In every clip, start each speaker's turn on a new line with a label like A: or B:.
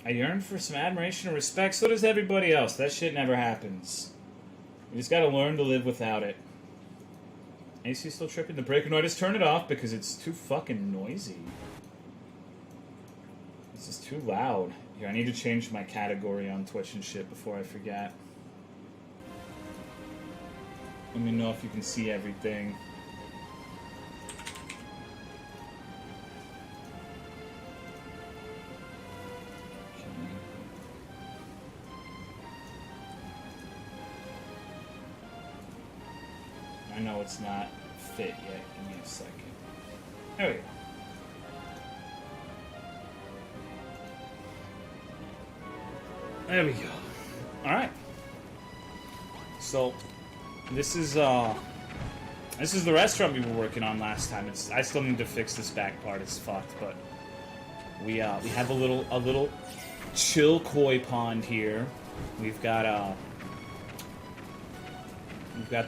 A: I yearn for some admiration and respect. So does everybody else. That shit never happens. You just gotta learn to live without it. AC still tripping? The breaker noise. Just turn it off because it's too fucking noisy. This is too loud. Here, I need to change my category on Twitch and shit before I forget. Let me know if you can see everything. I know it's not fit yet. Give me a second. There we go. There we go. Alright. So, this is the restaurant we were working on last time. I still need to fix this back part. It's fucked, but we have a little chill koi pond here. We've got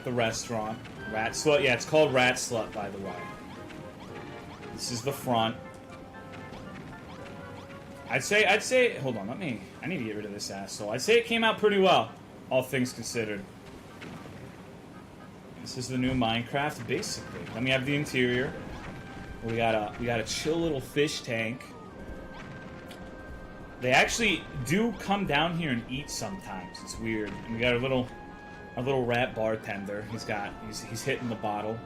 A: the restaurant. Rat Slut. Yeah, it's called Rat Slut, by the way. This is the front. I'd say, hold on, I need to get rid of this asshole. I'd say it came out pretty well, all things considered. This is the new Minecraft, basically. Then we have the interior. We got a chill little fish tank. They actually do come down here and eat sometimes. It's weird. And we got our little rat bartender. He's hitting the bottle.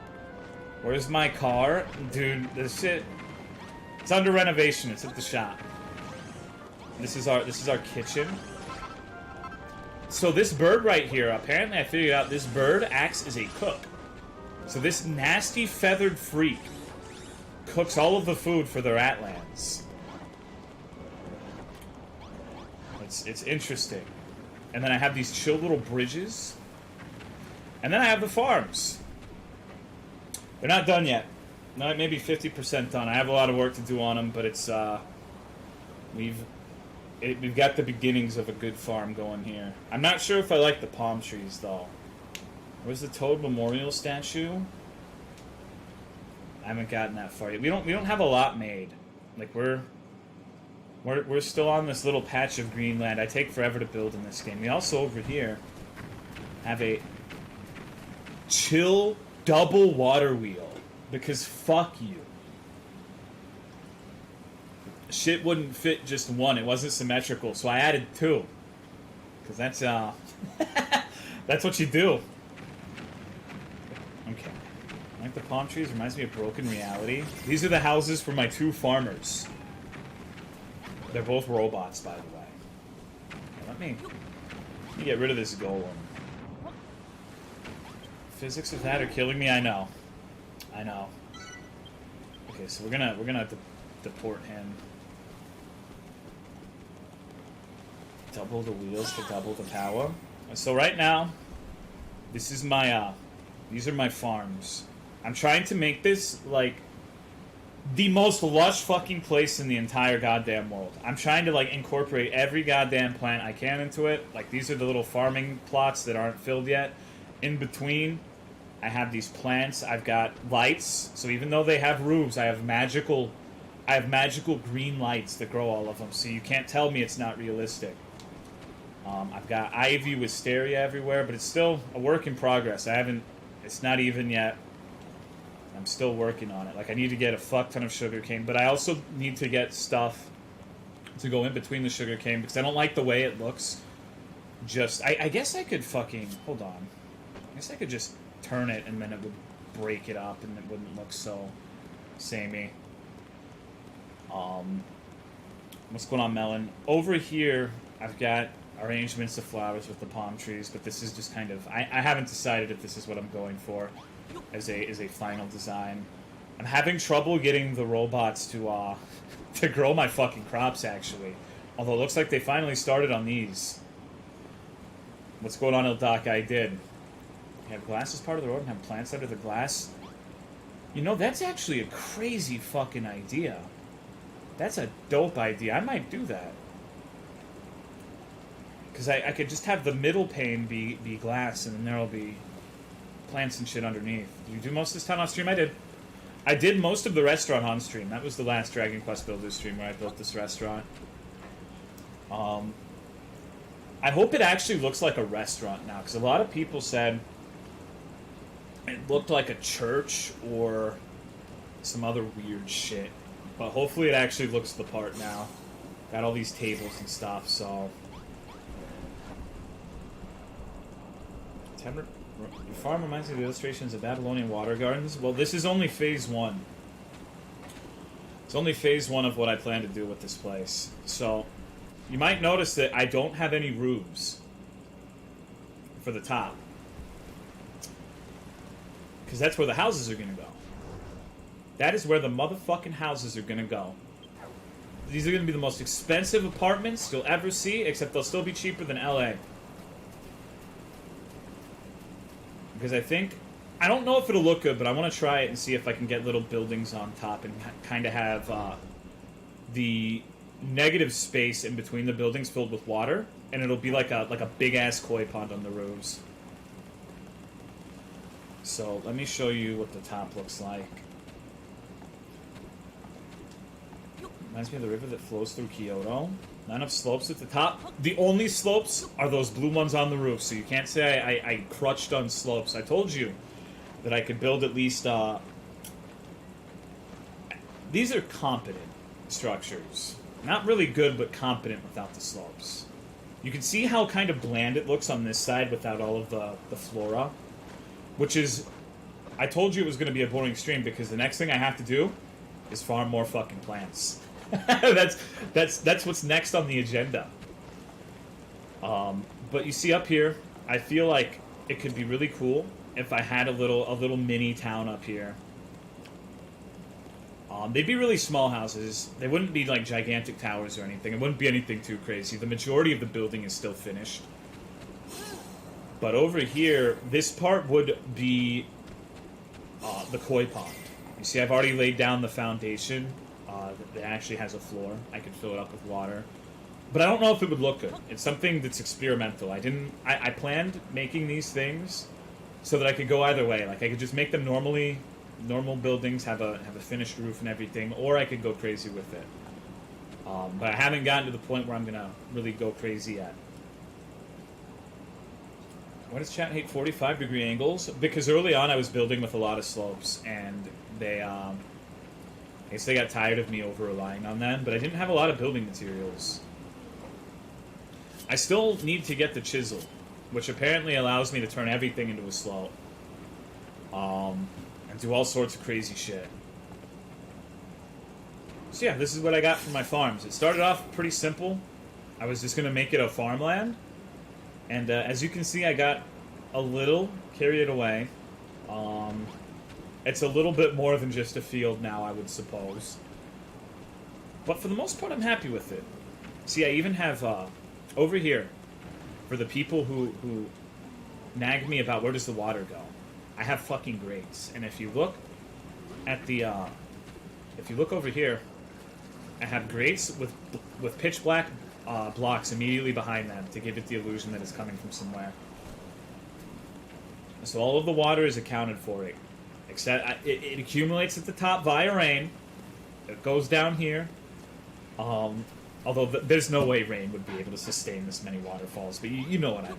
A: Where's my car? Dude, this shit, it's under renovation. It's at the shop. This is our kitchen. So this bird right here, apparently I figured out this bird acts as a cook. So this nasty feathered freak cooks all of the food for the Ratlands. It's interesting. And then I have these chill little bridges. And then I have the farms. They're not done yet. No, maybe 50% done. I have a lot of work to do on them, but it's we've got the beginnings of a good farm going here. I'm not sure if I like the palm trees though. Where's the Toad Memorial statue? I haven't gotten that far yet. We don't have a lot made. Like we're still on this little patch of green land. I take forever to build in this game. We also over here have a chill double water wheel because fuck you. Shit wouldn't fit just one. It wasn't symmetrical, so I added two. Because that's that's what you do. Okay. Like the palm trees, reminds me of Broken Reality. These are the houses for my two farmers. They're both robots, by the way. Okay, let me get rid of this golem. Physics of that are killing me. I know. Okay, so we're gonna have to deport him. Double the wheels to double the power. So right now, this is my these are my farms. I'm trying to make this like the most lush fucking place in the entire goddamn world. I'm trying to like incorporate every goddamn plant I can into it. Like these are the little farming plots that aren't filled yet. In between, I have these plants. I've got lights. So even though they have roofs, I have magical green lights that grow all of them. So you can't tell me it's not realistic. I've got ivy wisteria everywhere, but it's still a work in progress. It's not even yet. I'm still working on it. Like, I need to get a fuck ton of sugarcane, but I also need to get stuff to go in between the sugarcane because I don't like the way it looks. I guess I could fucking, hold on. I guess I could just turn it and then it would break it up and it wouldn't look so samey. What's going on, Melon? Over here, I've got arrangements of flowers with the palm trees, but this is just kind of... I haven't decided if this is what I'm going for as a final design. I'm having trouble getting the robots to to grow my fucking crops, actually. Although it looks like they finally started on these. What's going on, Ildoc? I did. You have glass as part of the road and have plants under the glass? You know, that's actually a crazy fucking idea. That's a dope idea. I might do that. Because I could just have the middle pane be glass, and then there'll be plants and shit underneath. Did you do most of this time on stream? I did. I did most of the restaurant on stream. That was the last Dragon Quest Builders stream where I built this restaurant. I hope it actually looks like a restaurant now, because a lot of people said it looked like a church or some other weird shit. But hopefully it actually looks the part now. Got all these tables and stuff, so... Your farm reminds me of the illustrations of Babylonian water gardens. Well, this is only phase 1. It's only phase 1 of what I plan to do with this place. So, you might notice that I don't have any roofs for the top. Because that's where the houses are going to go. That is where the motherfucking houses are going to go. These are going to be the most expensive apartments you'll ever see, except they'll still be cheaper than LA. Because I don't know if it'll look good, but I want to try it and see if I can get little buildings on top and kind of have the negative space in between the buildings filled with water, and it'll be like a big ass koi pond on the roofs. So let me show you what the top looks like. Reminds me of the river that flows through Kyoto. Not enough slopes at the top. The only slopes are those blue ones on the roof, so you can't say I crutched on slopes. I told you that I could build at least... These are competent structures. Not really good, but competent without the slopes. You can see how kind of bland it looks on this side without all of the flora. Which is... I told you it was going to be a boring stream, because the next thing I have to do is farm more fucking plants. that's what's next on the agenda. But you see up here, I feel like it could be really cool if I had a little mini town up here. They'd be really small houses. They wouldn't be like gigantic towers or anything. It wouldn't be anything too crazy. The majority of the building is still finished. But over here, this part would be the koi pond. You see, I've already laid down the foundation. That actually has a floor. I could fill it up with water. But I don't know if it would look good. It's something that's experimental. I planned making these things so that I could go either way. Like, I could just make them normal buildings, have a finished roof and everything, or I could go crazy with it. But I haven't gotten to the point where I'm going to really go crazy yet. Why does chat hate 45-degree angles? Because early on I was building with a lot of slopes, and they, I guess they got tired of me over-relying on them, but I didn't have a lot of building materials. I still need to get the chisel, which apparently allows me to turn everything into a slope. And do all sorts of crazy shit. So yeah, this is what I got from my farms. It started off pretty simple. I was just going to make it a farmland. And as you can see, I got a little carried away. It's a little bit more than just a field now, I would suppose. But for the most part, I'm happy with it. See, I even have, over here, for the people who nag me about where does the water go, I have fucking grates. And if you look at the, if you look over here, I have grates with pitch black blocks immediately behind them to give it the illusion that it's coming from somewhere. So all of the water is accounted for. Except it accumulates at the top via rain. It goes down here. Although there's no way rain would be able to sustain this many waterfalls, but you know what I mean.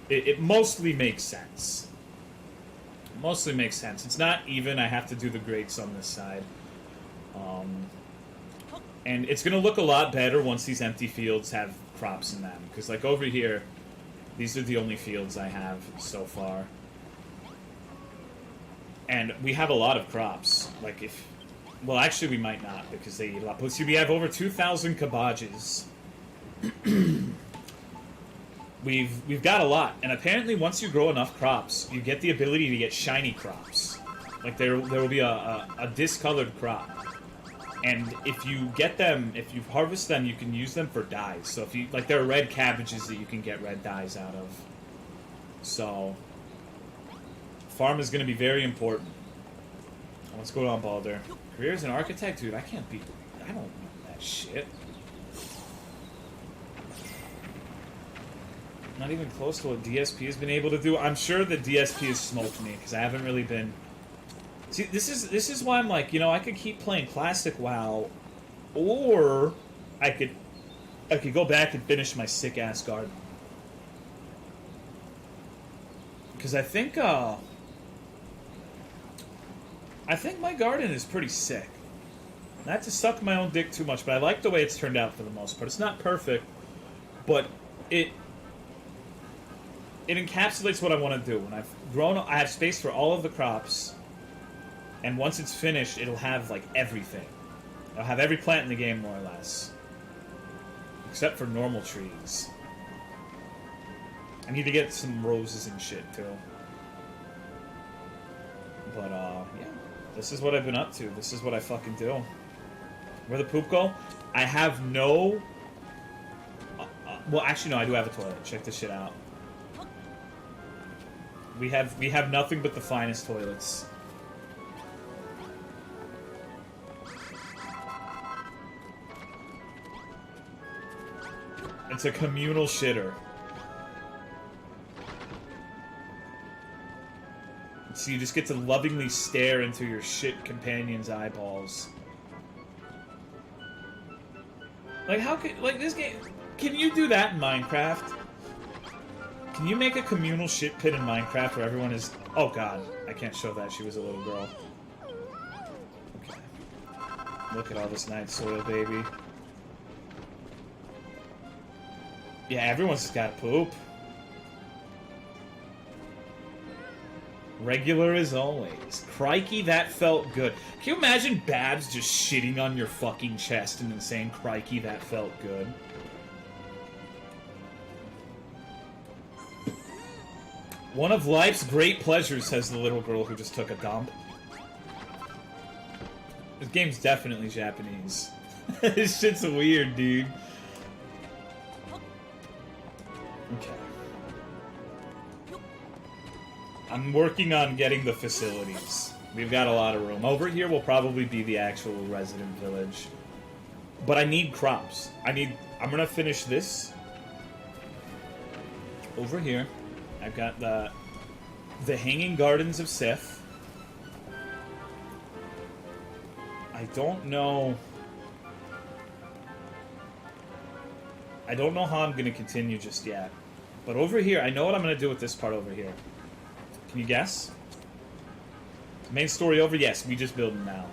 A: It mostly makes sense. Mostly makes sense. It's not even. I have to do the grates on this side. And it's going to look a lot better once these empty fields have crops in them. Because, like, over here, these are the only fields I have so far. And we have a lot of crops. Like, if... Well, actually, we might not, because they eat a lot. But see, we have over 2,000 cabbages. We've got a lot. And apparently, once you grow enough crops, you get the ability to get shiny crops. Like, there will be a discolored crop. And if you get them, if you harvest them, you can use them for dyes. So if you, like, there are red cabbages that you can get red dyes out of. So, farm is going to be very important. What's going on, Balder? Career as an architect? Dude, I don't know that shit. Not even close to what DSP has been able to do. I'm sure that DSP has smoked me, because I haven't really been... See, this is why I'm like, you know, I could keep playing Classic WoW, or I could I could go back and finish my sick-ass garden. Because I think my garden is pretty sick. Not to suck my own dick too much, but I like the way it's turned out for the most part. It's not perfect, but it encapsulates what I want to do. When I've grown, I have space for all of the crops, and once it's finished, it'll have, like, everything. It'll have every plant in the game, more or less. Except for normal trees. I need to get some roses and shit, too. But, yeah. This is what I've been up to. This is what I fucking do. Where the poop go? I have no... well, actually, no, I do have a toilet. Check this shit out. We have nothing but the finest toilets. It's a communal shitter. So you just get to lovingly stare into your shit companion's eyeballs. Like, how could... like, this game... Can you do that in Minecraft? Can you make a communal shit pit in Minecraft where everyone is... Oh, God. I can't show that. She was a little girl. Okay. Look at all this nice soil, baby. Yeah, everyone's just got poop. Regular as always. Crikey, that felt good. Can you imagine Babs just shitting on your fucking chest and then saying, crikey, that felt good? One of life's great pleasures, says the little girl who just took a dump. This game's definitely Japanese. This shit's weird, dude. Okay. I'm working on getting the facilities. We've got a lot of room. Over here will probably be the actual resident village. But I need crops. I'm gonna finish this. Over here. I've got the Hanging Gardens of Sif. I don't know how I'm gonna continue just yet. But over here, I know what I'm gonna do with this part over here. Can you guess? Main story over? Yes, we just building now.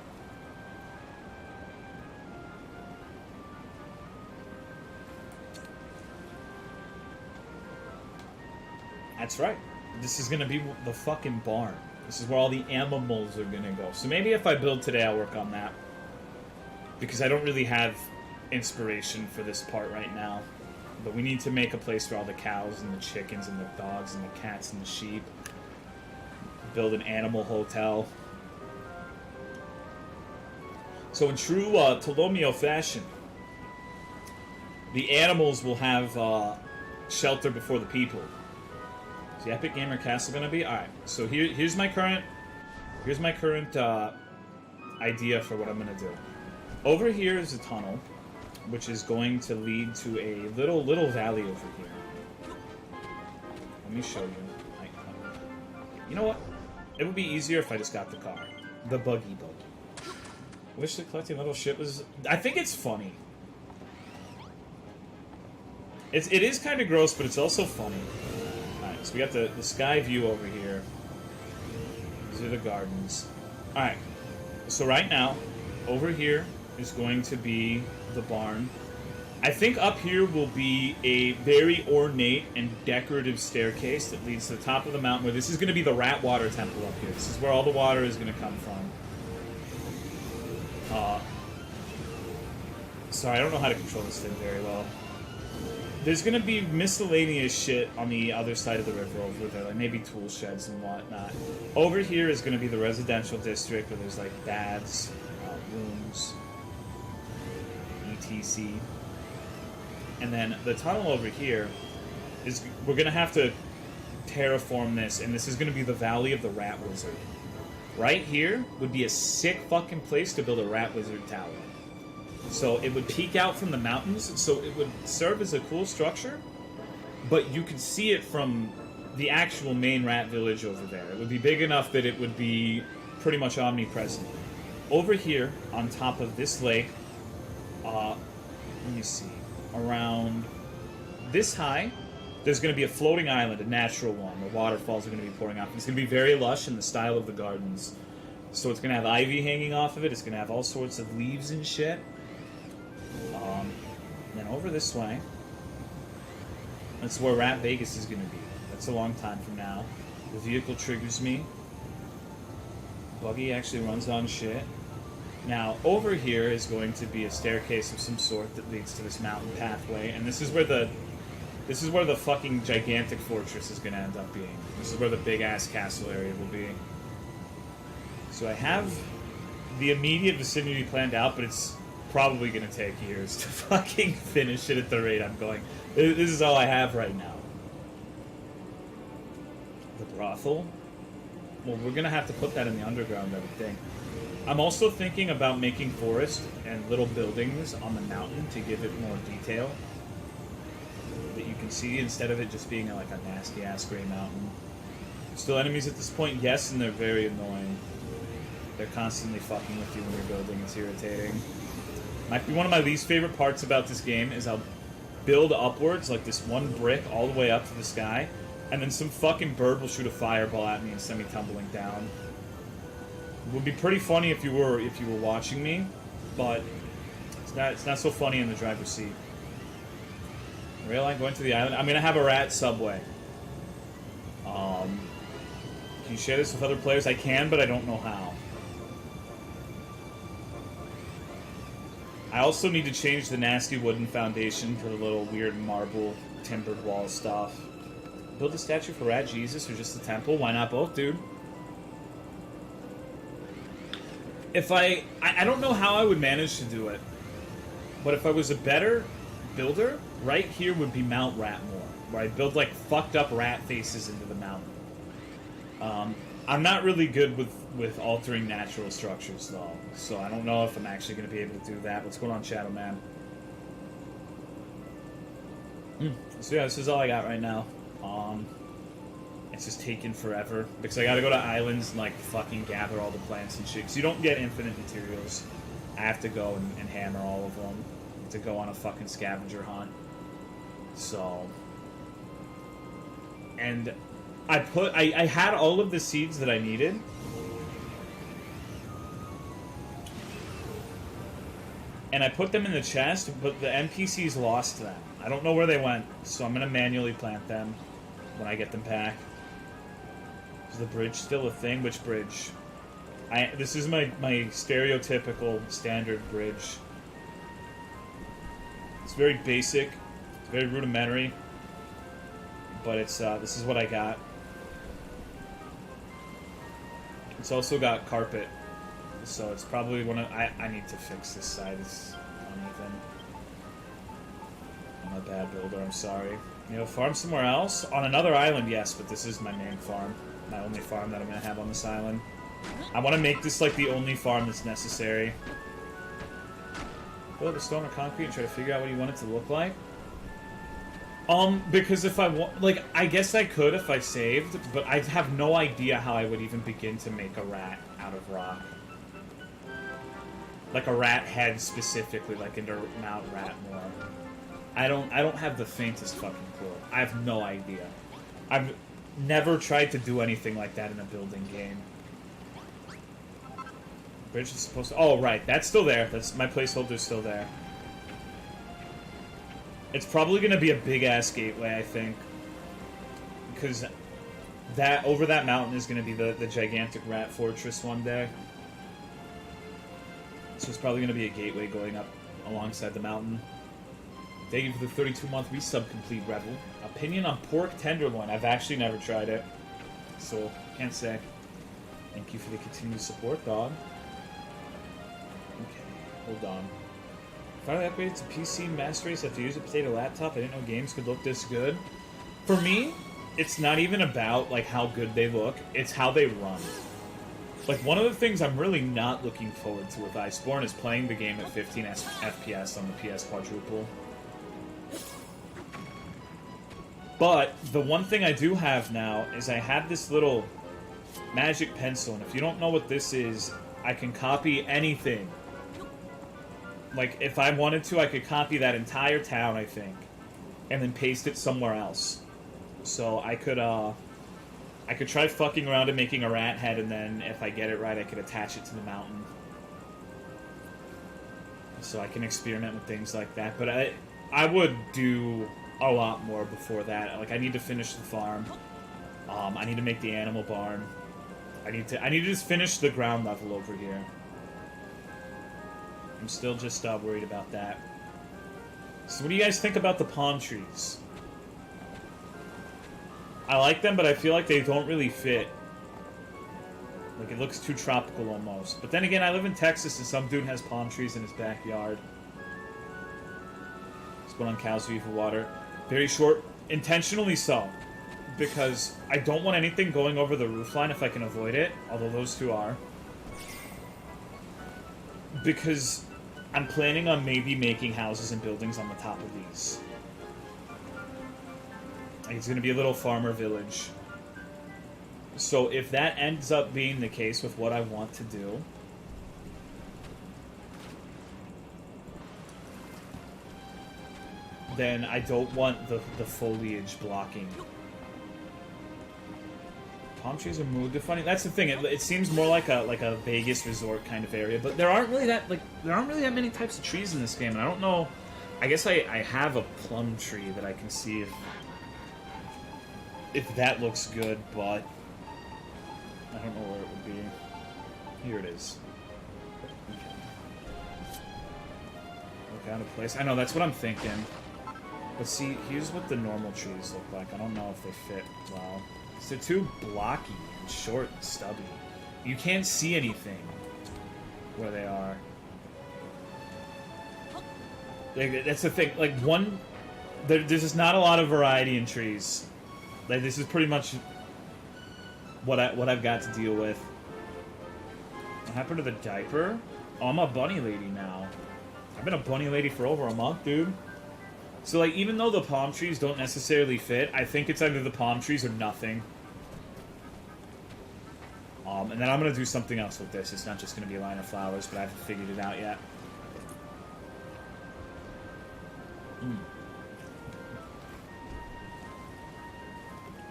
A: That's right. This is gonna be the fucking barn. This is where all the animals are gonna go. So maybe if I build today, I'll work on that. Because I don't really have inspiration for this part right now. But we need to make a place for all the cows and the chickens and the dogs and the cats and the sheep. Build an animal hotel. So in true Tolomeo fashion, the animals will have shelter before the people. Is the Epic Gamer Castle gonna be? Alright, so here's my current idea for what I'm gonna do. Over here is a tunnel, which is going to lead to a little valley over here. Let me show you. You know what? It would be easier if I just got the car. The buggy boat. Wish the collecting little shit was... I think it's funny. It is kind of gross, but it's also funny. Alright, so we got the sky view over here. These are the gardens. Alright, so right now, over here is going to be the barn. I think up here will be a very ornate and decorative staircase that leads to the top of the mountain, where this is going to be the rat water temple up here. This is where all the water is going to come from. Sorry, I don't know how to control this thing very well. There's going to be miscellaneous shit on the other side of the river over there, like maybe tool sheds and whatnot. Over here is going to be the residential district, where there's like baths, rooms, etc. And then the tunnel over here is... we're going to have to terraform this, and this is going to be the Valley of the Rat Wizard. Right here would be a sick fucking place to build a Rat Wizard tower. So it would peek out from the mountains, so it would serve as a cool structure, but you could see it from the actual main rat village over there. It would be big enough that it would be pretty much omnipresent. Over here, on top of this lake, let me see. around this high, there's going to be a floating island, a natural one, where waterfalls are going to be pouring off. It's going to be very lush in the style of the gardens. So it's going to have ivy hanging off of it. It's going to have all sorts of leaves and shit. And then over this way, that's where Rat Vegas is going to be. That's a long time from now. The vehicle triggers me. Buggy actually runs on shit. Now, over here is going to be a staircase of some sort that leads to this mountain pathway, and this is where the fucking gigantic fortress is going to end up being. This is where the big-ass castle area will be. So I have the immediate vicinity planned out, but it's probably going to take years to fucking finish it at the rate I'm going. This is all I have right now. The brothel? Well, we're going to have to put that in the underground, I would think. I'm also thinking about making forest and little buildings on the mountain to give it more detail that you can see instead of it just being like a nasty-ass gray mountain. Still enemies at this point? Yes, and they're very annoying. They're constantly fucking with you when you're building. It's irritating. Might be one of my least favorite parts about this game is I'll build upwards, like this one brick all the way up to the sky, and then some fucking bird will shoot a fireball at me and send me tumbling down. It would be pretty funny if you were watching me, but it's not so funny in the driver's seat. Rail line going to the island. I'm gonna have a rat subway. Can you share this with other players? I can, but I don't know how. I also need to change the nasty wooden foundation for the little weird marble timbered wall stuff. Build a statue for Rat Jesus or just the temple? Why not both, dude? If I don't know how I would manage to do it, but if I was a better builder, right here would be Mount Ratmore, where I build like fucked up rat faces into the mountain. I'm not really good with altering natural structures though, so I don't know if I'm actually going to be able to do that. What's going on, Shadow Man? So yeah, this is all I got right now. It's just taking forever because I gotta go to islands and like fucking gather all the plants and shit. Because you don't get infinite materials. I have to go and hammer all of them to go on a fucking scavenger hunt. So, and I had all of the seeds that I needed. And I put them in the chest, but the NPCs lost them. I don't know where they went, so I'm gonna manually plant them when I get them back. Is the bridge still a thing? Which bridge? This is my stereotypical standard bridge. It's very basic, it's very rudimentary, but it's this is what I got. It's also got carpet, so it's probably one of I need to fix this side. It's uneven. I'm a bad builder. I'm sorry. You know, farm somewhere else on another island, yes, but this is my main farm. My only farm that I'm going to have on this island. I want to make this like the only farm that's necessary. Build a stone or concrete and try to figure out what you want it to look like. Because if I want, like, I guess I could if I saved, but I have no idea how I would even begin to make a rat out of rock. Like a rat head specifically, like into Mount Ratmore. I don't have the faintest fucking clue. I have no idea. I've never tried to do anything like that in a building game. Bridge is supposed to... Oh, right. That's still there. That's my placeholder's still there. It's probably going to be a big-ass gateway, I think. Because that over that mountain is going to be the gigantic rat fortress one day. So it's probably going to be a gateway going up alongside the mountain. Thank you for the 32-month resub complete, Rebel. Opinion on pork tenderloin. I've actually never tried it, so can't say. Thank you for the continued support, dog. Okay, hold on. Finally upgraded to PC Master Race after using a potato laptop. I didn't know games could look this good. For me, it's not even about like how good they look. It's how they run. Like, one of the things I'm really not looking forward to with Iceborne is playing the game at 15 FPS on the PS Quadruple. But the one thing I do have now is I have this little magic pencil, and if you don't know what this is, I can copy anything Like, if I wanted to, I could copy that entire town, I think, and then paste it somewhere else. So I could try fucking around and making a rat head, and then if I get it right, I could attach it to the mountain. So I can experiment with things like that. But I would do a lot more before that. Like, I need to finish the farm. I need to make the animal barn. I need to just finish the ground level over here. I'm still just worried about that. So what do you guys think about the palm trees? I like them, but I feel like they don't really fit. Like, it looks too tropical almost. But then again, I live in Texas, and some dude has palm trees in his backyard. Split on cows for water. Very short. Intentionally so. Because I don't want anything going over the roofline if I can avoid it. Although those two are. Because I'm planning on maybe making houses and buildings on the top of these. Like, it's going to be a little farmer village. So if that ends up being the case with what I want to do, then I don't want the foliage blocking. Palm trees are moved to funny. That's the thing. It seems more like a Vegas resort kind of area, but there aren't really that many types of trees in this game, and I don't know. I guess I have a plum tree that I can see if that looks good, but I don't know where it would be. Here it is. Okay. Look out of place. I know, that's what I'm thinking. But see, here's what the normal trees look like. I don't know if they fit well. They're too blocky and short and stubby. You can't see anything where they are. Like, that's the thing. Like, there's just not a lot of variety in trees. Like, this is pretty much what I've got to deal with. What happened to the diaper? Oh, I'm a bunny lady now. I've been a bunny lady for over a month, dude. So, like, even though the palm trees don't necessarily fit, I think it's either the palm trees or nothing. And then I'm going to do something else with this. It's not just going to be a line of flowers, but I haven't figured it out yet.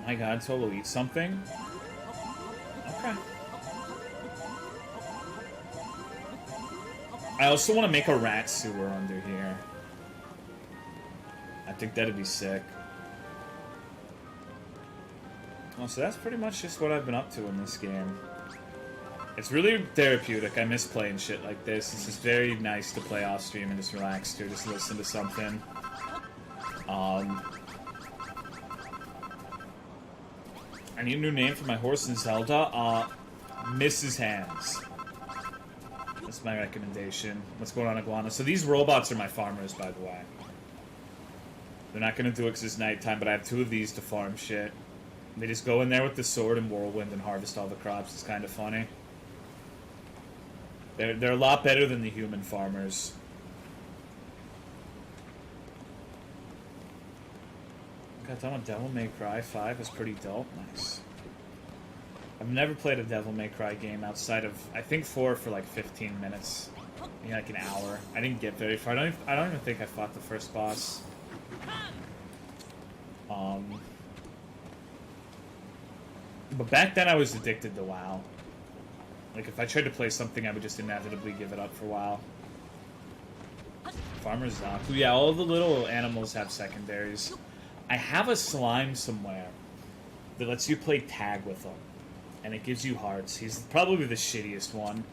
A: My god, Solo eats something? Okay. I also want to make a rat sewer under here. I think that'd be sick. Oh, so that's pretty much just what I've been up to in this game. It's really therapeutic. I miss playing shit like this. It's just very nice to play off stream and just relax to, just listen to something. I need a new name for my horse in Zelda. Mrs. Hands. That's my recommendation. What's going on, Iguana? So these robots are my farmers, by the way. They're not going to do it because it's nighttime, but I have 2 of these to farm shit. They just go in there with the sword and whirlwind and harvest all the crops. It's kind of funny. They're a lot better than the human farmers. God damn, Devil May Cry 5 is pretty dope. Nice. I've never played a Devil May Cry game outside of, I think, 4 for like 15 minutes. Maybe like an hour. I didn't get very far. I don't even think I fought the first boss. But back then I was addicted to WoW. Like, if I tried to play something, I would just inevitably give it up for WoW. Farmer's Zaku. Yeah, all the little animals have secondaries. I have a slime somewhere that lets you play tag with them. And it gives you hearts. He's probably the shittiest one.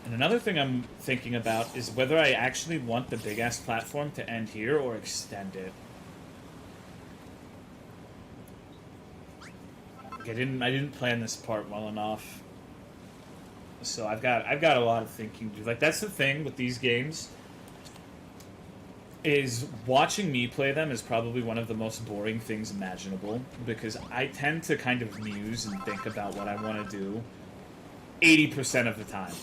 A: And another thing I'm thinking about is whether I actually want the big-ass platform to end here or extend it. Like, I didn't plan this part well enough. So I've got a lot of thinking to do. Like, that's the thing with these games. Is watching me play them is probably one of the most boring things imaginable, because I tend to kind of muse and think about what I want to do 80% of the time.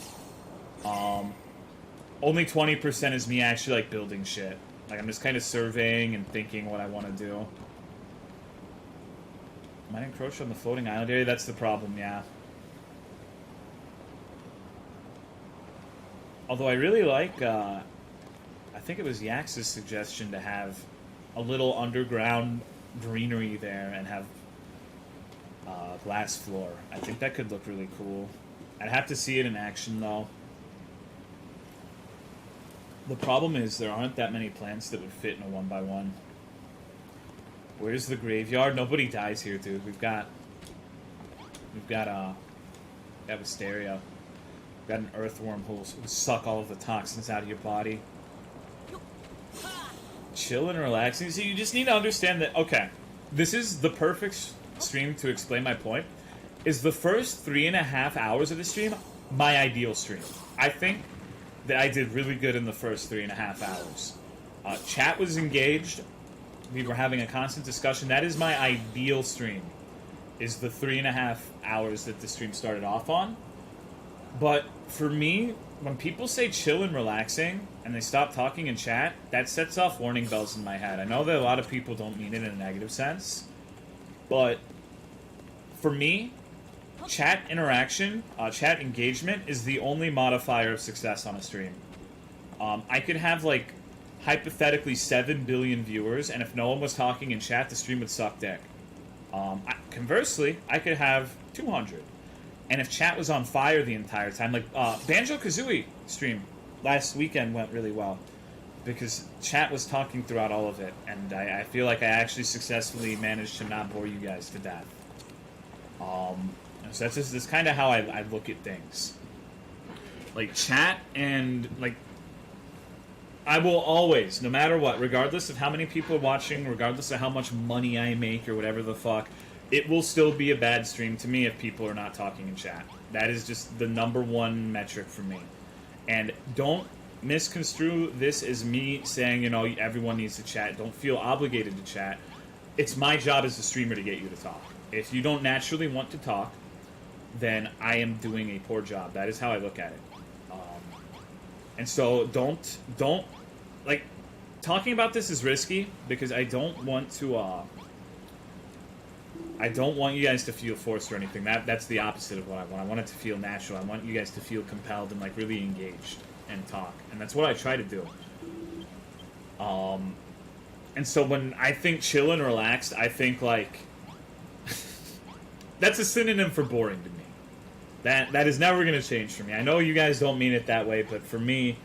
A: Only 20% is me actually, like, building shit. Like, I'm just kind of surveying and thinking what I want to do. Am I encroached on the floating island area? That's the problem, yeah. Although I really like, I think it was Yax's suggestion to have a little underground greenery there and have glass floor. I think that could look really cool. I'd have to see it in action though. The problem is there aren't that many plants that would fit in a 1x1. Where's the graveyard? Nobody dies here, dude. We've got wisteria. We've got an earthworm who will suck all of the toxins out of your body. Chill and relaxing. So you just need to understand that, okay, this is the perfect stream to explain my point. Is the first 3.5 hours of the stream my ideal stream? I think that I did really good in the first 3.5 hours. Chat was engaged. We were having a constant discussion. That is my ideal stream, is the 3.5 hours that the stream started off on. But for me, when people say chill and relaxing and they stop talking in chat, that sets off warning bells in my head. I know that a lot of people don't mean it in a negative sense, but for me, chat interaction, chat engagement is the only modifier of success on a stream. I could have, like, hypothetically 7 billion viewers, and if no one was talking in chat, the stream would suck dick. Conversely, I could have 200. And if chat was on fire the entire time, like Banjo-Kazooie stream last weekend went really well because chat was talking throughout all of it, and I feel like I actually successfully managed to not bore you guys to death. So that's kind of how I look at things. Like chat and like I will always, no matter what, regardless of how many people are watching, regardless of how much money I make or whatever the fuck, it will still be a bad stream to me if people are not talking in chat. That is just the #1 metric for me. And don't misconstrue this as me saying, you know, everyone needs to chat. Don't feel obligated to chat. It's my job as a streamer to get you to talk. If you don't naturally want to talk, then I am doing a poor job. That is how I look at it. And so don't, like, talking about this is risky because I don't want to, I don't want you guys to feel forced or anything. That's the opposite of what I want. I want it to feel natural. I want you guys to feel compelled and, like, really engaged and talk. And that's what I try to do. And so when I think chill and relaxed, I think, like, that's a synonym for boring to me. That is never going to change for me. I know you guys don't mean it that way, but for me,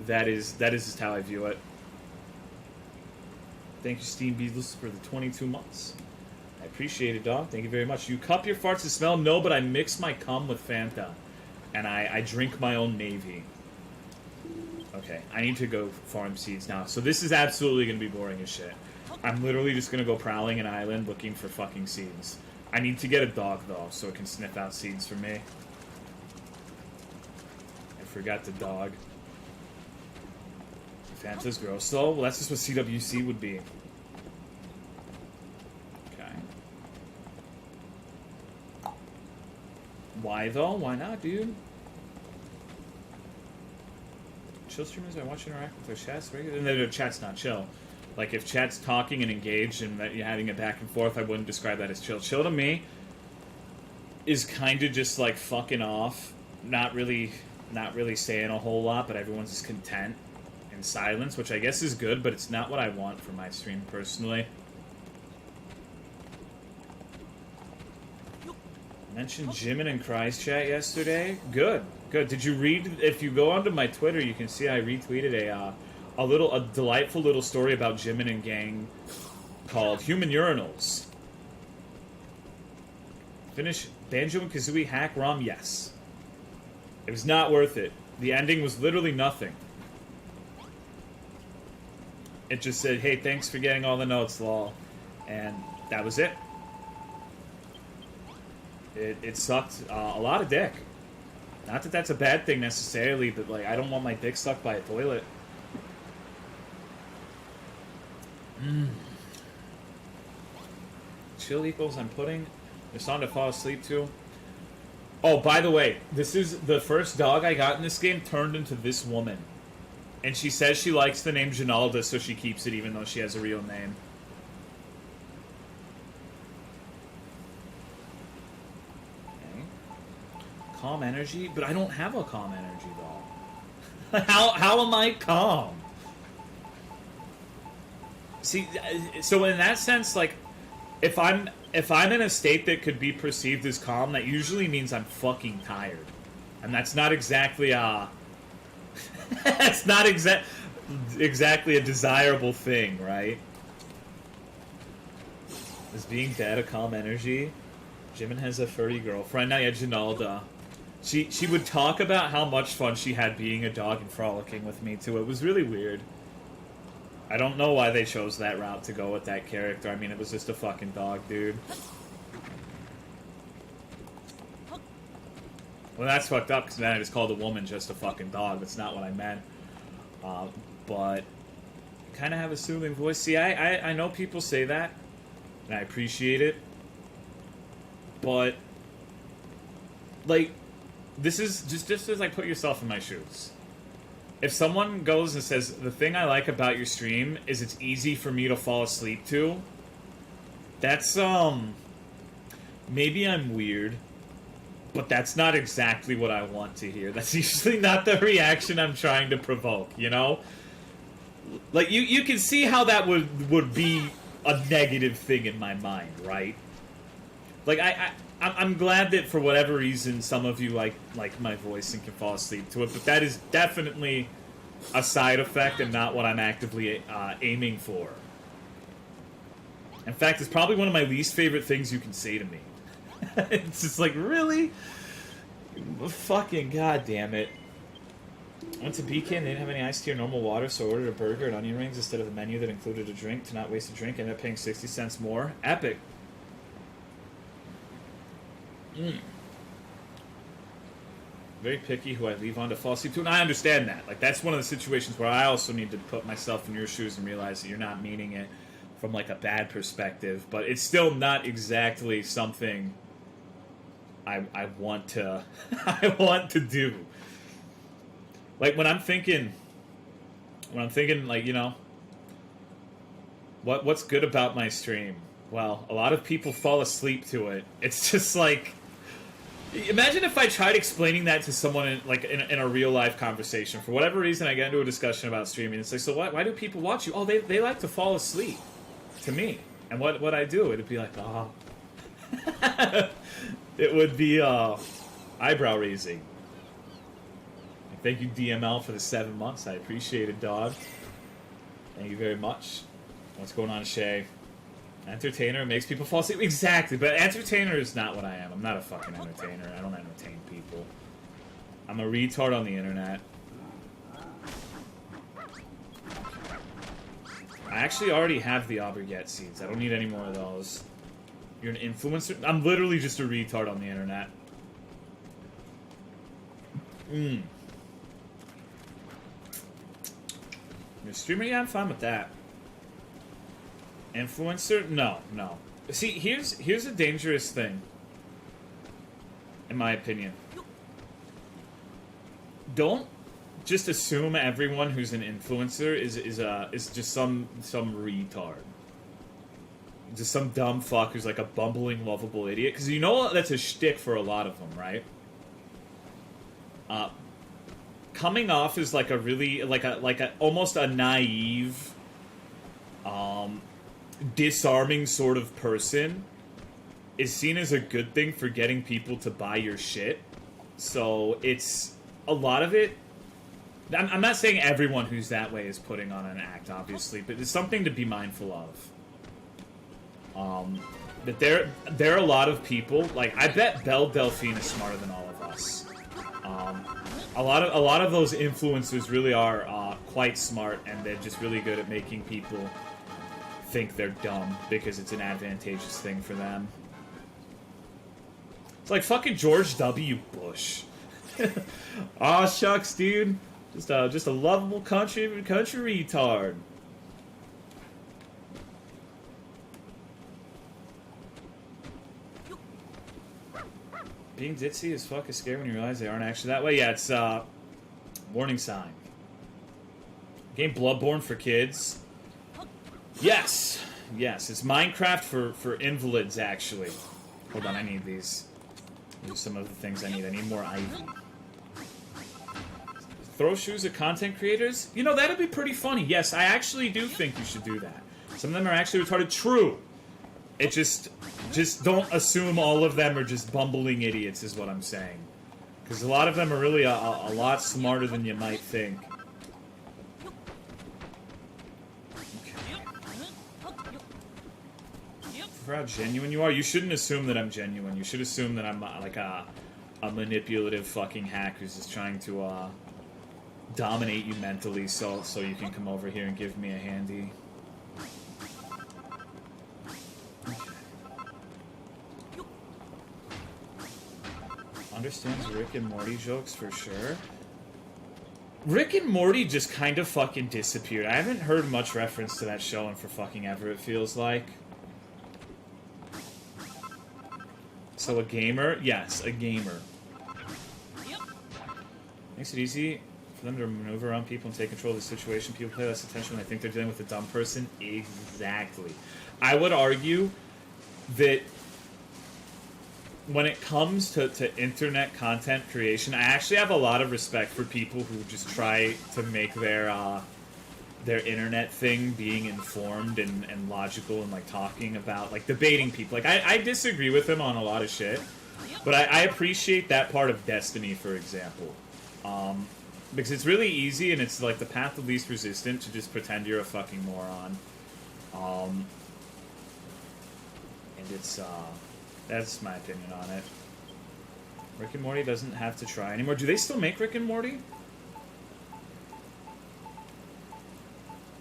A: that is just how I view it. Thank you, Steam Beatles, for the 22 months. I appreciate it, dog. Thank you very much. You cup your farts to smell? No, but I mix my cum with Fanta. And I drink my own Navy. Okay, I need to go farm seeds now. So this is absolutely going to be boring as shit. I'm literally just going to go prowling an island looking for fucking seeds. I need to get a dog, though, so it can sniff out seeds for me. I forgot the dog. Fanta's gross, though? Well, that's just what CWC would be. Okay. Why, though? Why not, dude? Chill streamers, I watch interact with their chats regularly. And their chat's not chill. Like, if chat's talking and engaged and that you're having it back and forth, I wouldn't describe that as chill. Chill to me is kind of just, like, fucking off. Not really saying a whole lot, but everyone's just content in silence, which I guess is good, but it's not what I want for my stream, personally. Mentioned Jimin and Cry's chat yesterday. Good. Did you read? If you go onto my Twitter, you can see I retweeted a delightful little story about Jimin and gang called Human Urinals. Finish Banjo and Kazooie hack ROM? Yes. It was not worth it. The ending was literally nothing. It just said, hey, thanks for getting all the notes, lol. And that was it. It sucked a lot of dick. Not that that's a bad thing necessarily, but, like, I don't want my dick sucked by a toilet. Chill equals I'm putting this on to fall asleep to. Oh, by the way, this is the first dog I got in this game turned into this woman. And she says she likes the name Janalda, so she keeps it even though she has a real name. Okay. Calm energy? But I don't have a calm energy, though. How am I calm? See, so in that sense, like, if I'm in a state that could be perceived as calm, that usually means I'm fucking tired, and that's not exactly that's not exactly a desirable thing, right? Is being dead a calm energy? Jimin has a furry girlfriend. Now, yeah, Janalda. She would talk about how much fun she had being a dog and frolicking with me, too. It was really weird. I don't know why they chose that route to go with that character. I mean, it was just a fucking dog, dude. Well, that's fucked up, because then I just called a woman just a fucking dog. That's not what I meant. But kind of have a soothing voice. See, I know people say that, and I appreciate it. But, like, this is just as, like, put yourself in my shoes. If someone goes and says, the thing I like about your stream is it's easy for me to fall asleep to, that's, maybe I'm weird, but that's not exactly what I want to hear. That's usually not the reaction I'm trying to provoke, you know? Like, you can see how that would be a negative thing in my mind, right? Like, I'm glad that for whatever reason some of you like my voice and can fall asleep to it, but that is definitely a side effect and not what I'm actively aiming for. In fact, it's probably one of my least favorite things you can say to me. It's just like, really? Fucking goddamn it. I went to BK and they didn't have any iced tea or normal water, so I ordered a burger and onion rings instead of a menu that included a drink to not waste a drink. Ended up paying 60 cents more. Epic. Very picky who I leave on to fall asleep to, and I understand that. Like, that's one of the situations where I also need to put myself in your shoes and realize that you're not meaning it from, like, a bad perspective, but it's still not exactly something I want to I want to do. Like, when I'm thinking, like, you know, what's good about my stream? Well, a lot of people fall asleep to it. It's just like, imagine if I tried explaining that to someone in a real life conversation. For whatever reason, I get into a discussion about streaming. It's like, so why do people watch you? Oh, they like to fall asleep to me. And what I do, it'd be like, oh. It would be eyebrow raising. Thank you, DML, for the 7 months. I appreciate it, dog. Thank you very much. What's going on, Shay? Entertainer makes people fall asleep. Exactly, but entertainer is not what I am. I'm not a fucking entertainer. I don't entertain people. I'm a retard on the internet. I actually already have the Aubergette seeds. I don't need any more of those. You're an influencer? I'm literally just a retard on the internet. You're a streamer? Yeah, I'm fine with that. Influencer? No. See, here's a dangerous thing, in my opinion. Don't just assume everyone who's an influencer is just some retard, just some dumb fuck who's like a bumbling, lovable idiot. Because you know that's a shtick for a lot of them, right? Coming off as like a really like a almost a naive, disarming sort of person is seen as a good thing for getting people to buy your shit. So it's a lot of it. I'm not saying everyone who's that way is putting on an act, obviously, but it's something to be mindful of. That there are a lot of people, like, I bet Belle Delphine is smarter than all of us. A lot of those influencers really are quite smart, and they're just really good at making people think they're dumb because it's an advantageous thing for them. It's like fucking George W. Bush. Aw, shucks, dude. Just a lovable country retard. Being ditzy as fuck is scary when you realize they aren't actually that way. Yeah, it's warning sign. Game Bloodborne for kids. Yes, it's Minecraft for invalids, actually. Hold on, I need these. These are some of the things I need. I need more ivy. Throw shoes at content creators? You know, that'd be pretty funny. Yes, I actually do think you should do that. Some of them are actually retarded. True. It just don't assume all of them are just bumbling idiots is what I'm saying. Because a lot of them are really a lot smarter than you might think. For how genuine you are, you shouldn't assume that I'm genuine. You should assume that I'm like a manipulative fucking hack who's just trying to dominate you mentally so you can come over here and give me a handy. Understands Rick and Morty jokes for sure. Rick and Morty just kind of fucking disappeared. I haven't heard much reference to that show in for fucking ever, it feels like. So a gamer? Yes, a gamer. Makes it easy for them to maneuver around people and take control of the situation. People pay less attention when they think they're dealing with a dumb person. Exactly. I would argue that when it comes to internet content creation, I actually have a lot of respect for people who just try to make their internet thing being informed and logical and, like, talking about, like, debating people. Like, I disagree with him on a lot of shit, but I appreciate that part of Destiny, for example. Because it's really easy and it's, like, the path of least resistance to just pretend you're a fucking moron. And it's, that's my opinion on it. Rick and Morty doesn't have to try anymore. Do they still make Rick and Morty?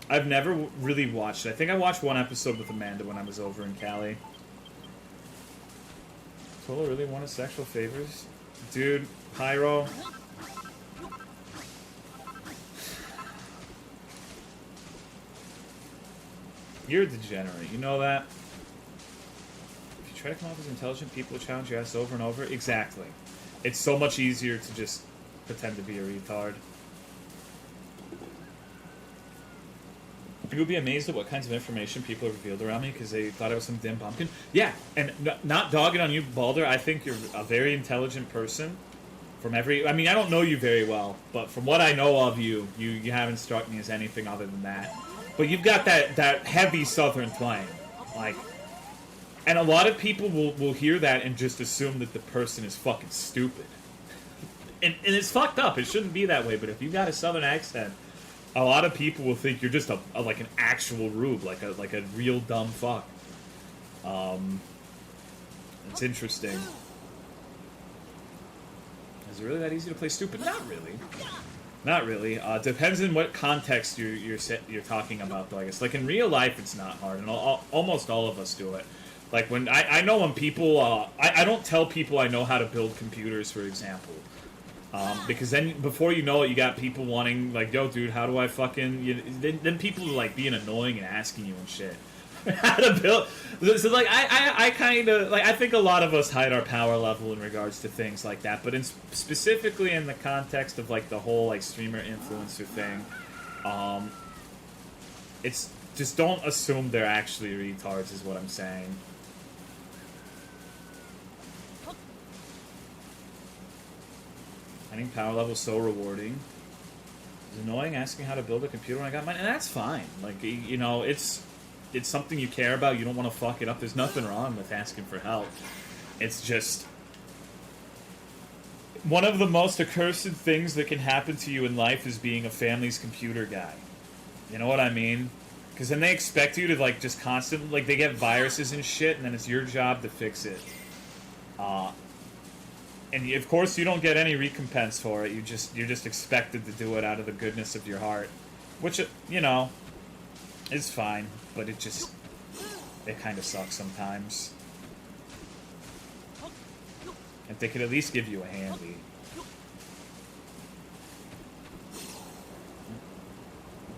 A: I've never really watched it. I think I watched one episode with Amanda when I was over in Cali. Tolo really wanted sexual favors? Dude, Pyro. You're a degenerate. You know that? If you try to come off as intelligent, people will challenge your ass over and over. Exactly. It's so much easier to just pretend to be a retard. You would be amazed at what kinds of information people have revealed around me because they thought I was some dim pumpkin. Yeah, and not dogging on you, Balder. I think you're a very intelligent person. I mean, I don't know you very well, but from what I know of you, you haven't struck me as anything other than that. But you've got that heavy southern twang. Like, and a lot of people will hear that and just assume that the person is fucking stupid. And it's fucked up. It shouldn't be that way, but if you got a southern accent, a lot of people will think you're just like an actual rube, like a real dumb fuck. It's interesting. Is it really that easy to play stupid? Not really. Not really. Depends on what context you're talking about, though, I guess. Like, in real life, it's not hard, and almost all of us do it. Like, when I know when people... I don't tell people I know how to build computers, for example. Because then, before you know it, you got people wanting, like, yo, dude, how do I fucking... Then people are, like, being annoying and asking you and shit. How to build... So, like, I kind of... Like, I think a lot of us hide our power level in regards to things like that, but specifically in the context of, like, the whole, like, streamer influencer thing, it's... Just don't assume they're actually retards, is what I'm saying. Finding power level is so rewarding. It's annoying asking how to build a computer when I got mine, and that's fine. Like, you know, it's something you care about. You don't want to fuck it up. There's nothing wrong with asking for help. It's just one of the most accursed things that can happen to you in life is being a family's computer guy. You know what I mean? Because then they expect you to, like, just constantly, like, they get viruses and shit, and then it's your job to fix it. And of course you don't get any recompense for it. You're just expected to do it out of the goodness of your heart, which, you know, is fine. But it kind of sucks sometimes. If they could at least give you a handy.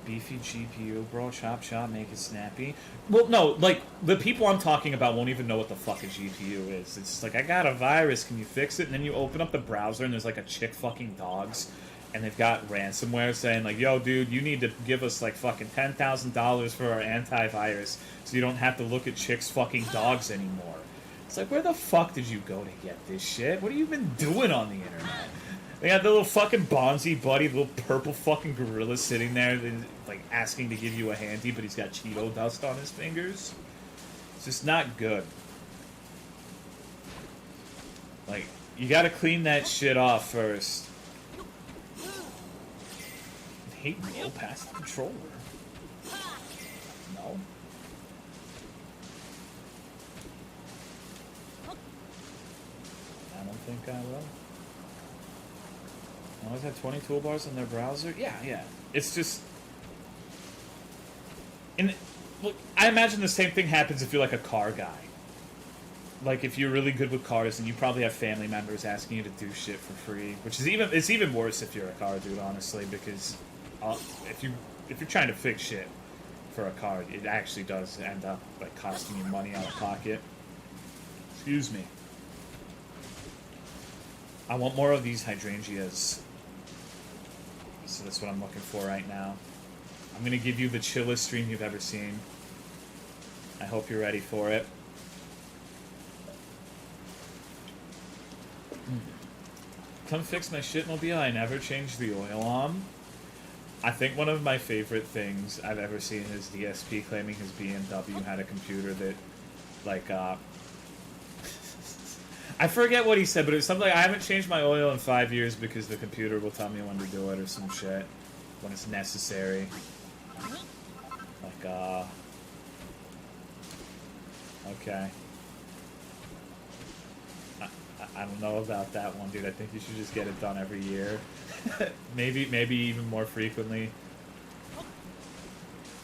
A: Beefy GPU, bro. Chop, chop, make it snappy. Well, no, like, the people I'm talking about won't even know what the fuck a GPU is. It's just like, I got a virus, can you fix it? And then you open up the browser and there's, like, a chick fucking dogs. And they've got ransomware saying, like, yo, dude, you need to give us, like, fucking $10,000 for our antivirus so you don't have to look at chicks fucking dogs anymore. It's like, where the fuck did you go to get this shit? What have you been doing on the internet? They got the little fucking Bonzi buddy, the little purple fucking gorilla sitting there, like asking to give you a handy, but he's got Cheeto dust on his fingers. It's just not good. Like, you gotta clean that shit off first. I hate roll past the controller. No. I don't think I will. Always have 20 toolbars in their browser? Yeah. It's just... And, look, I imagine the same thing happens if you're like a car guy. Like, if you're really good with cars and you probably have family members asking you to do shit for free. Which is it's even worse if you're a car dude, honestly, because if you're trying to fix shit for a car, it actually does end up like costing you money out of pocket. Excuse me. I want more of these hydrangeas. So that's what I'm looking for right now. I'm going to give you the chillest stream you've ever seen. I hope you're ready for it. Come fix my shitmobile. I never changed the oil on. I think one of my favorite things I've ever seen is DSP claiming his BMW had a computer that, like, I forget what he said, but it was something like, I haven't changed my oil in 5 years because the computer will tell me when to do it or some shit. When it's necessary. Like, okay. I don't know about that one, dude. I think you should just get it done every year. maybe even more frequently. I'm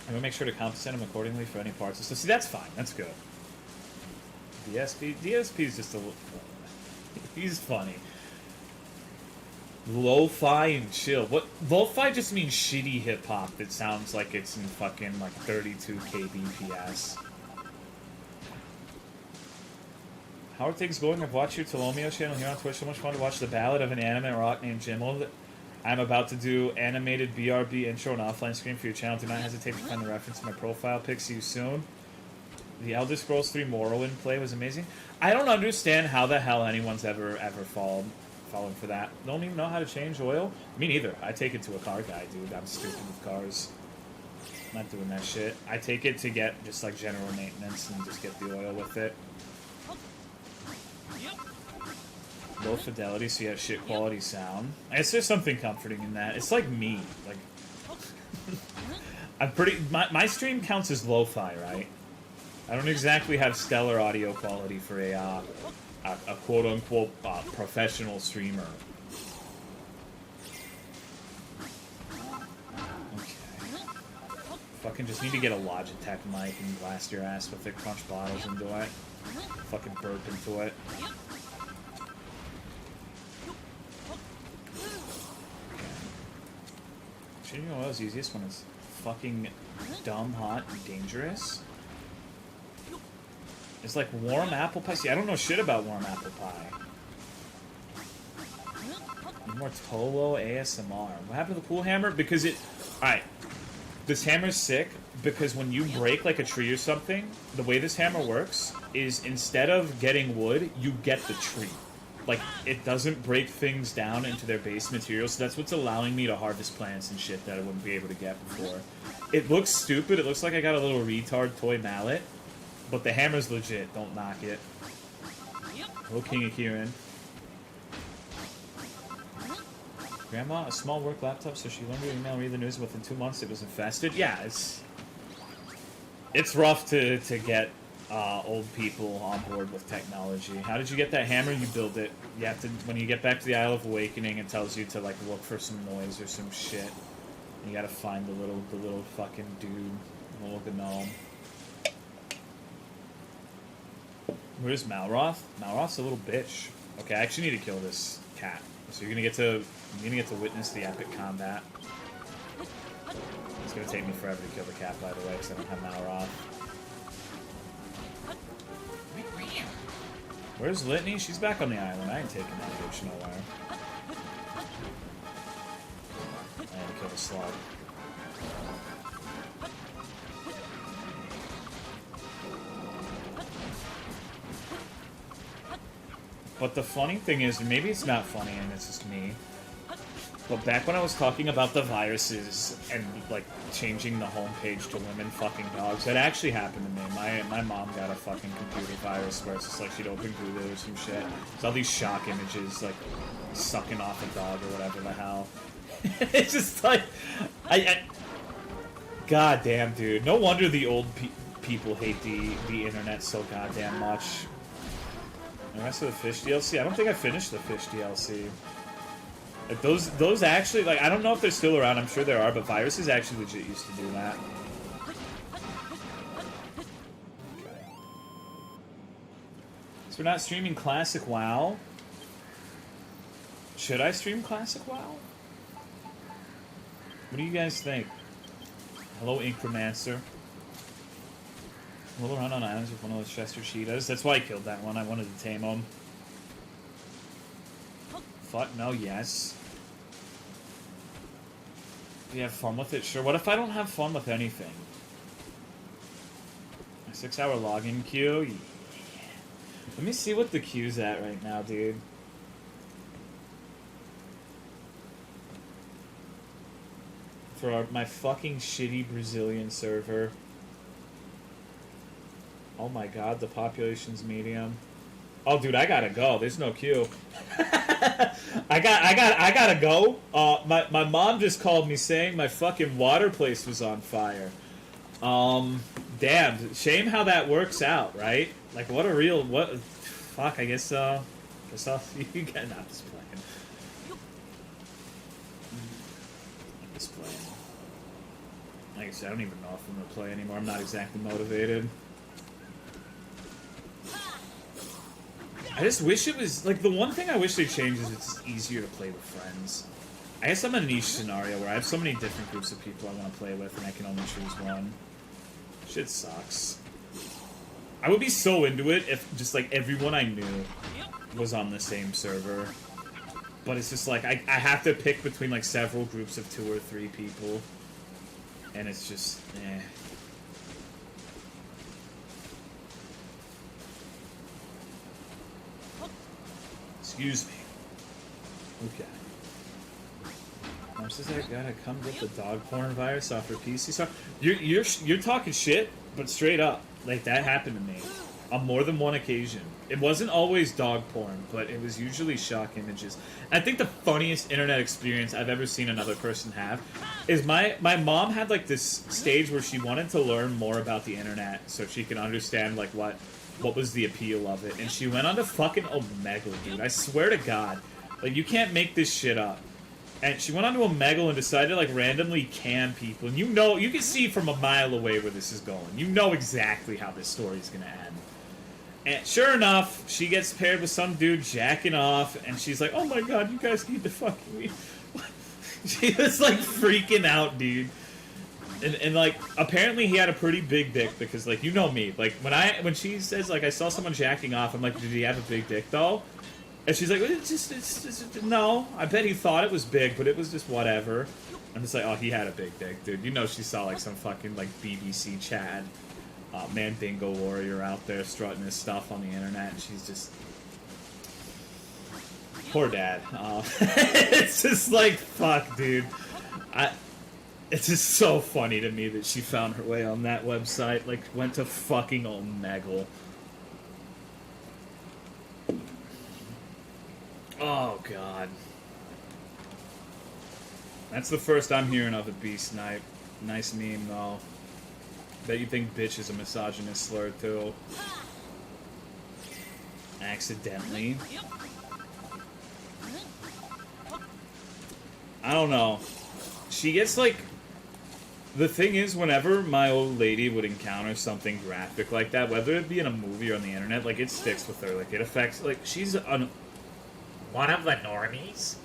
A: gonna make sure to compensate him accordingly for any parts. So see, that's fine. That's good. DSP is just a little... He's funny. Lo-fi and chill. What? Lo-fi just means shitty hip-hop that sounds like it's in fucking, like, 32 kbps. How are things going? I've watched your Tolomeo channel here on Twitch. So much fun to watch the ballad of an anime rock named Jimin. I'm about to do animated BRB intro and offline stream for your channel. Do not hesitate to find the reference in my profile pic. See you soon. The Elder Scrolls 3 Morrowind play was amazing. I don't understand how the hell anyone's ever fallen for that. Don't even know how to change oil? Me neither. I take it to a car guy, dude. I'm stupid with cars. I'm not doing that shit. I take it to get just like general maintenance and just get the oil with it. Low fidelity, so you have shit quality sound. It's just something comforting in that. It's like me. Like, I'm pretty... My stream counts as lo-fi, right? I don't exactly have stellar audio quality for a quote-unquote professional streamer. Okay. Fucking just need to get a Logitech mic and blast your ass with it, crunch bottles into it. Fucking burp into it. Changing oil is easiest when it's fucking dumb, hot, and dangerous. It's like warm apple pie. See, I don't know shit about warm apple pie. More Tolo ASMR. What happened to the pool hammer? Because it... Alright. This hammer's sick because when you break like a tree or something, the way this hammer works is instead of getting wood, you get the tree. Like, it doesn't break things down into their base material, so that's what's allowing me to harvest plants and shit that I wouldn't be able to get before. It looks stupid. It looks like I got a little retard toy mallet. But the hammer's legit. Don't knock it. Hello, King of Kieran. Grandma, a small work laptop, so she learned to email and read the news. Within 2 months, it was infested. Yeah, it's rough to get old people on board with technology. How did you get that hammer? You build it. You have to, when you get back to the Isle of Awakening, it tells you to like look for some noise or some shit. And you gotta find the little fucking dude, the little gnome. Where's Malroth? Malroth's a little bitch. Okay, I actually need to kill this cat. So you're gonna get to witness the epic combat. It's gonna take me forever to kill the cat, by the way, because I don't have Malroth. Where's Litany? She's back on the island. I ain't taking that bitch nowhere. I had to kill the slug. But the funny thing is, maybe it's not funny and it's just me, But back when I was talking about the viruses and, like, changing the homepage to women fucking dogs, that actually happened to me. My mom got a fucking computer virus where it's just like she'd open Google or some shit. It's all these shock images, like, sucking off a dog or whatever the hell. It's just like... God damn, dude. No wonder the old people hate the internet so goddamn much. The rest of the fish DLC? I don't think I finished the fish DLC. Like those actually, like, I don't know if they're still around, I'm sure there are, but viruses actually legit used to do that. Okay. So we're not streaming Classic WoW? Should I stream Classic WoW? What do you guys think? Hello, Incromancer. Roll around on islands with one of those Chester cheetahs. That's why I killed that one. I wanted to tame him. Fuck no, yes. Do you have fun with it? Sure. What if I don't have fun with anything? A 6-hour login queue? Yeah. Let me see what the queue's at right now, dude. For my fucking shitty Brazilian server. Oh my god, the population's medium. Oh, dude, I gotta go. There's no queue. I gotta go. My mom just called me saying my fucking water place was on fire. Damn. Shame how that works out, right? Like, what a real... Fuck, I guess I'll see you again. I'm just playing. I'm just playing. Like I said, I don't even know if I'm gonna play anymore. I'm not exactly motivated. I just wish it was, like, the one thing I wish they changed is it's easier to play with friends. I guess I'm in a niche scenario where I have so many different groups of people I want to play with and I can only choose one. Shit sucks. I would be so into it if just, like, everyone I knew was on the same server. But it's just, like, I have to pick between, like, several groups of 2 or 3 people. And it's just, eh. Excuse me. Okay. Mom says I gotta come get the dog porn virus off her PC. So you're talking shit, but straight up, like, that happened to me on more than one occasion. It wasn't always dog porn, but it was usually shock images. I think the funniest internet experience I've ever seen another person have is my mom had, like, this stage where she wanted to learn more about the internet so she could understand, like, what was the appeal of it, and she went on to fucking Omegle, dude. I swear to God. Like, you can't make this shit up. And she went on to Omegle and decided to, like, randomly cam people. And you know, you can see from a mile away where this is going. You know exactly how this story's gonna end. And sure enough, she gets paired with some dude jacking off, and she's like, oh my god, you guys need to fucking me. She was, like, freaking out, dude. And like, apparently he had a pretty big dick, because, like, you know me. Like, when she says, like, I saw someone jacking off, I'm like, did he have a big dick, though? And she's like, it's just, no. I bet he thought it was big, but it was just whatever. I'm just like, oh, he had a big dick, dude. You know she saw, like, some fucking, like, BBC Chad, man bingo warrior out there strutting his stuff on the internet, and she's just... Poor dad. It's just like, fuck, dude. It's just so funny to me that she found her way on that website, like, went to fucking Omegle. Oh, God. That's the first I'm hearing of a Beast Snipe. Nice meme, though. Bet you think bitch is a misogynist slur, too. Accidentally. I don't know. She gets, like... The thing is, whenever my old lady would encounter something graphic like that, whether it be in a movie or on the internet, like, it sticks with her. Like, it affects... Like, she's one of the normies.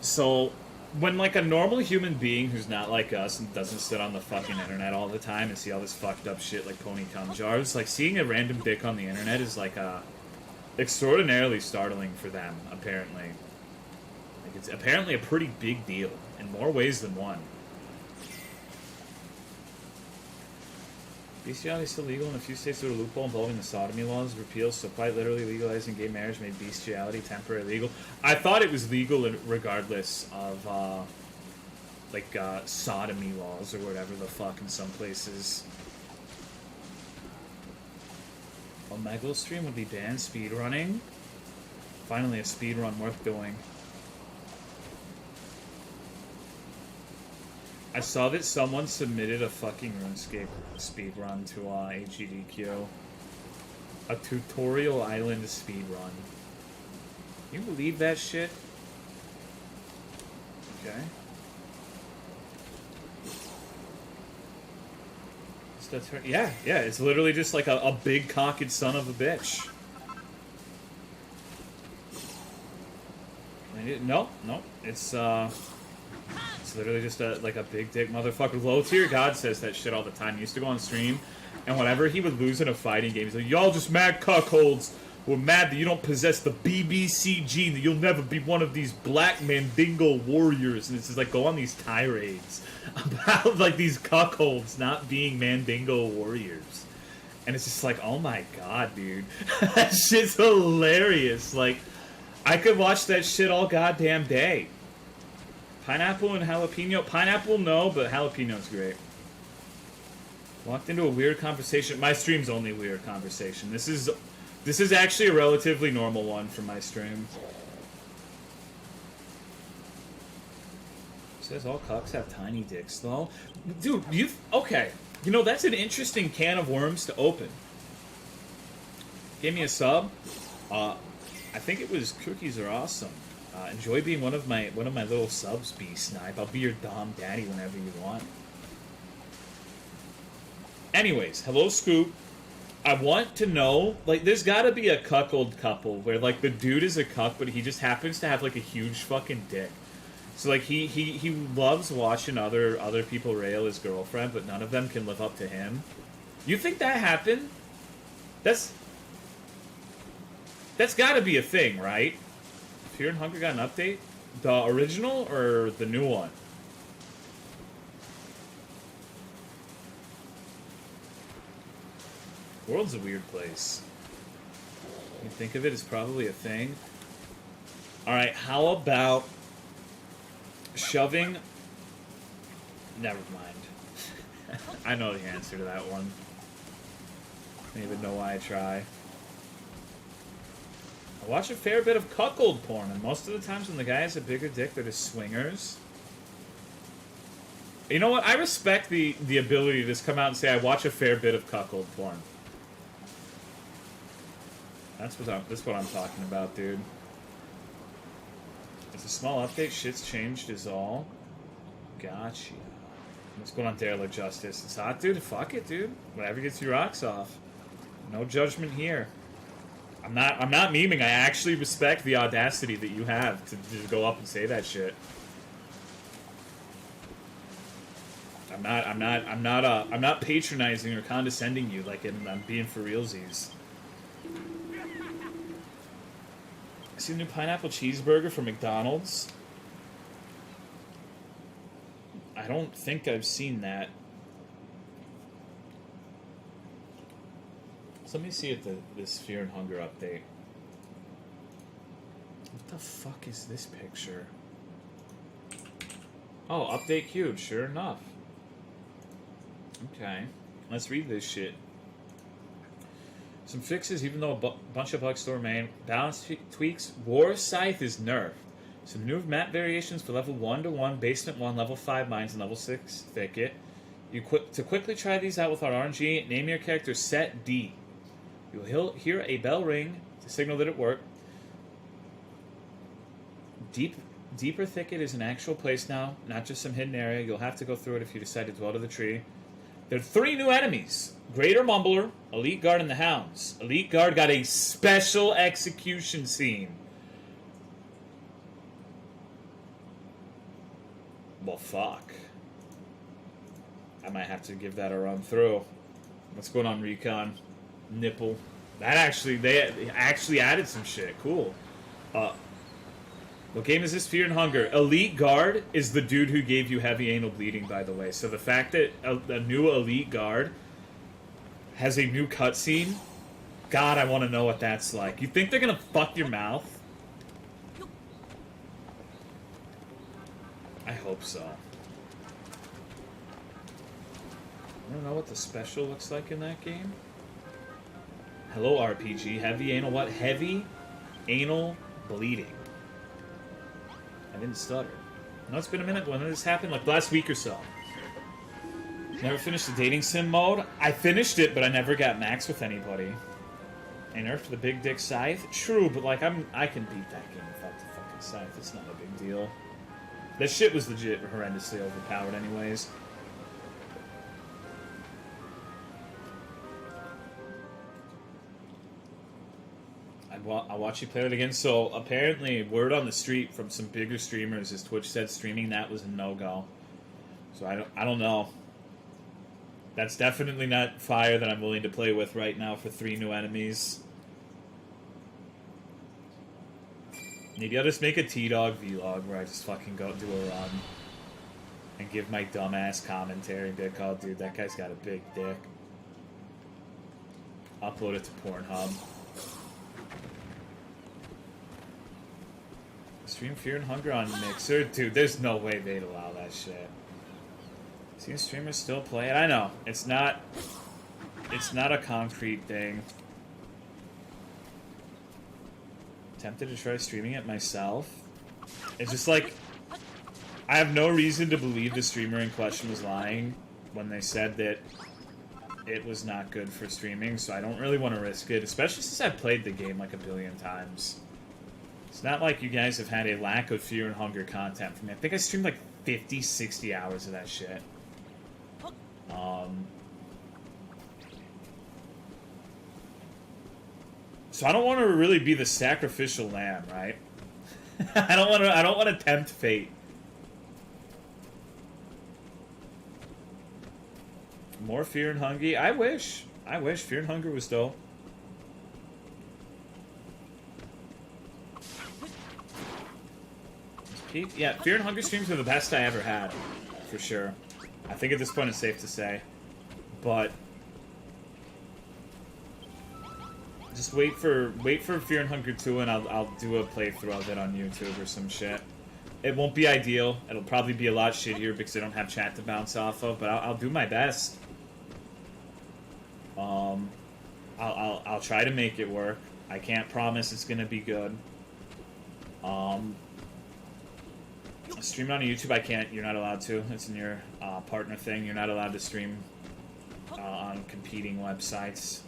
A: So, when, like, a normal human being who's not like us and doesn't sit on the fucking internet all the time and see all this fucked up shit like pony cum jars, like, seeing a random dick on the internet is, like, extraordinarily startling for them, apparently. Like, it's apparently a pretty big deal, in more ways than one. Bestiality is still legal in a few states due to a loophole involving the sodomy laws repealed, so quite literally legalizing gay marriage made bestiality temporarily legal. I thought it was legal regardless of, sodomy laws or whatever the fuck in some places. A Megalo stream would be banned speedrunning. Finally, a speedrun worth doing. I saw that someone submitted a fucking RuneScape speedrun to AGDQ. A tutorial island speedrun. Can you believe that shit? Okay. Yeah, it's literally just like a big-cocked son of a bitch. No, it's literally just a big dick motherfucker. Low tier God says that shit all the time. He used to go on stream, and whenever he would lose in a fighting game, he's like, y'all just mad cuckolds who are mad that you don't possess the BBC gene, that you'll never be one of these black mandingo warriors. And it's just like, go on these tirades about like these cuckolds not being mandingo warriors. And it's just like, oh my god, dude. That shit's hilarious. Like, I could watch that shit all goddamn day. Pineapple and jalapeno. Pineapple, no, but jalapeno's great. Walked into a weird conversation. My stream's only weird conversation. This is actually a relatively normal one for my stream. It says all cucks have tiny dicks, though. Dude, okay. You know, that's an interesting can of worms to open. Gave me a sub. I think it was Cookies Are Awesome. Enjoy being one of my little subs, B-Snipe. I'll be your dom daddy whenever you want. Anyways, hello, Scoop. I want to know, like, there's gotta be a cuckold couple where, like, the dude is a cuck, but he just happens to have, like, a huge fucking dick. So, like, he loves watching other people rail his girlfriend, but none of them can live up to him. You think that happened? That's gotta be a thing, right? Fear and Hunger got an update? The original or the new one? The world's a weird place. You think of it as probably a thing. Alright, how about shoving... Never mind. I know the answer to that one. I don't even know why I try. I watch a fair bit of cuckold porn, and most of the times when the guy has a bigger dick, they're just swingers. You know what? I respect the ability to just come out and say, I watch a fair bit of cuckold porn. That's what I'm talking about, dude. It's a small update. Shit's changed is all. Gotcha. What's going on, Derelict Justice? It's hot, dude. Fuck it, dude. Whatever gets your rocks off. No judgment here. I'm not memeing. I actually respect the audacity that you have to go up and say that shit. I'm not patronizing or condescending you like I'm being for realsies. See the new pineapple cheeseburger from McDonald's? I don't think I've seen that. So let me see if this Fear and Hunger update. What the fuck is this picture? Oh, update queued, sure enough. Okay, let's read this shit. Some fixes, even though a bunch of bugs still remain. Balance tweaks. War Scythe is nerfed. Some new map variations for level 1-1, Basement 1, level 5 Mines, and level 6 Thicket. To quickly try these out with our RNG, name your character Set D. You'll hear a bell ring to signal that it worked. Deeper Thicket is an actual place now, not just some hidden area. You'll have to go through it if you decide to dwell to the tree. There are 3 new enemies. Greater Mumbler, Elite Guard, and the Hounds. Elite Guard got a special execution scene. Well, fuck. I might have to give that a run through. What's going on, Recon? Nipple. They actually added some shit. Cool. What game is this? Fear and Hunger. Elite Guard is the dude who gave you heavy anal bleeding, by the way. So the fact that a new Elite Guard has a new cutscene. God, I want to know what that's like. You think they're gonna fuck your mouth? I hope so. I don't know what the special looks like in that game. Hello, RPG. Heavy anal what? Heavy anal bleeding. I didn't stutter. No, it's been a minute. When did this happen? Like last week or so. Never finished the dating sim mode. I finished it, but I never got max with anybody. They nerfed the big dick scythe. True, but like I can beat that game without the fucking scythe. It's not a big deal. That shit was legit horrendously overpowered, anyways. I'll watch you play it again. So apparently, word on the street from some bigger streamers is Twitch said streaming that was a no-go. So I don't know. That's definitely not fire that I'm willing to play with right now for 3 new enemies. Maybe I'll just make a T-Dog vlog where I just fucking go do a run and give my dumbass commentary. Dick, oh dude, that guy's got a big dick. Upload it to Pornhub. Stream Fear and Hunger on Mixer? Dude, there's no way they'd allow that shit. Seen streamers still play it? I know. It's not a concrete thing. Tempted to try streaming it myself. It's just like, I have no reason to believe the streamer in question was lying when they said that it was not good for streaming, so I don't really want to risk it, especially since I've played the game like a billion times. It's not like you guys have had a lack of Fear and Hunger content from me. I think I streamed like 50, 60 hours of that shit. So I don't want to really be the sacrificial lamb, right? I don't want to tempt fate. More Fear and Hunger? I wish Fear and Hunger was dope. Yeah, Fear and Hunger streams are the best I ever had, for sure. I think at this point it's safe to say. But just wait for Fear and Hunger 2 and I'll do a playthrough of it on YouTube or some shit. It won't be ideal. It'll probably be a lot shittier because I don't have chat to bounce off of, but I'll do my best. I'll try to make it work. I can't promise it's gonna be good. Stream it on YouTube, I can't. You're not allowed to. It's in your partner thing. You're not allowed to stream on competing websites.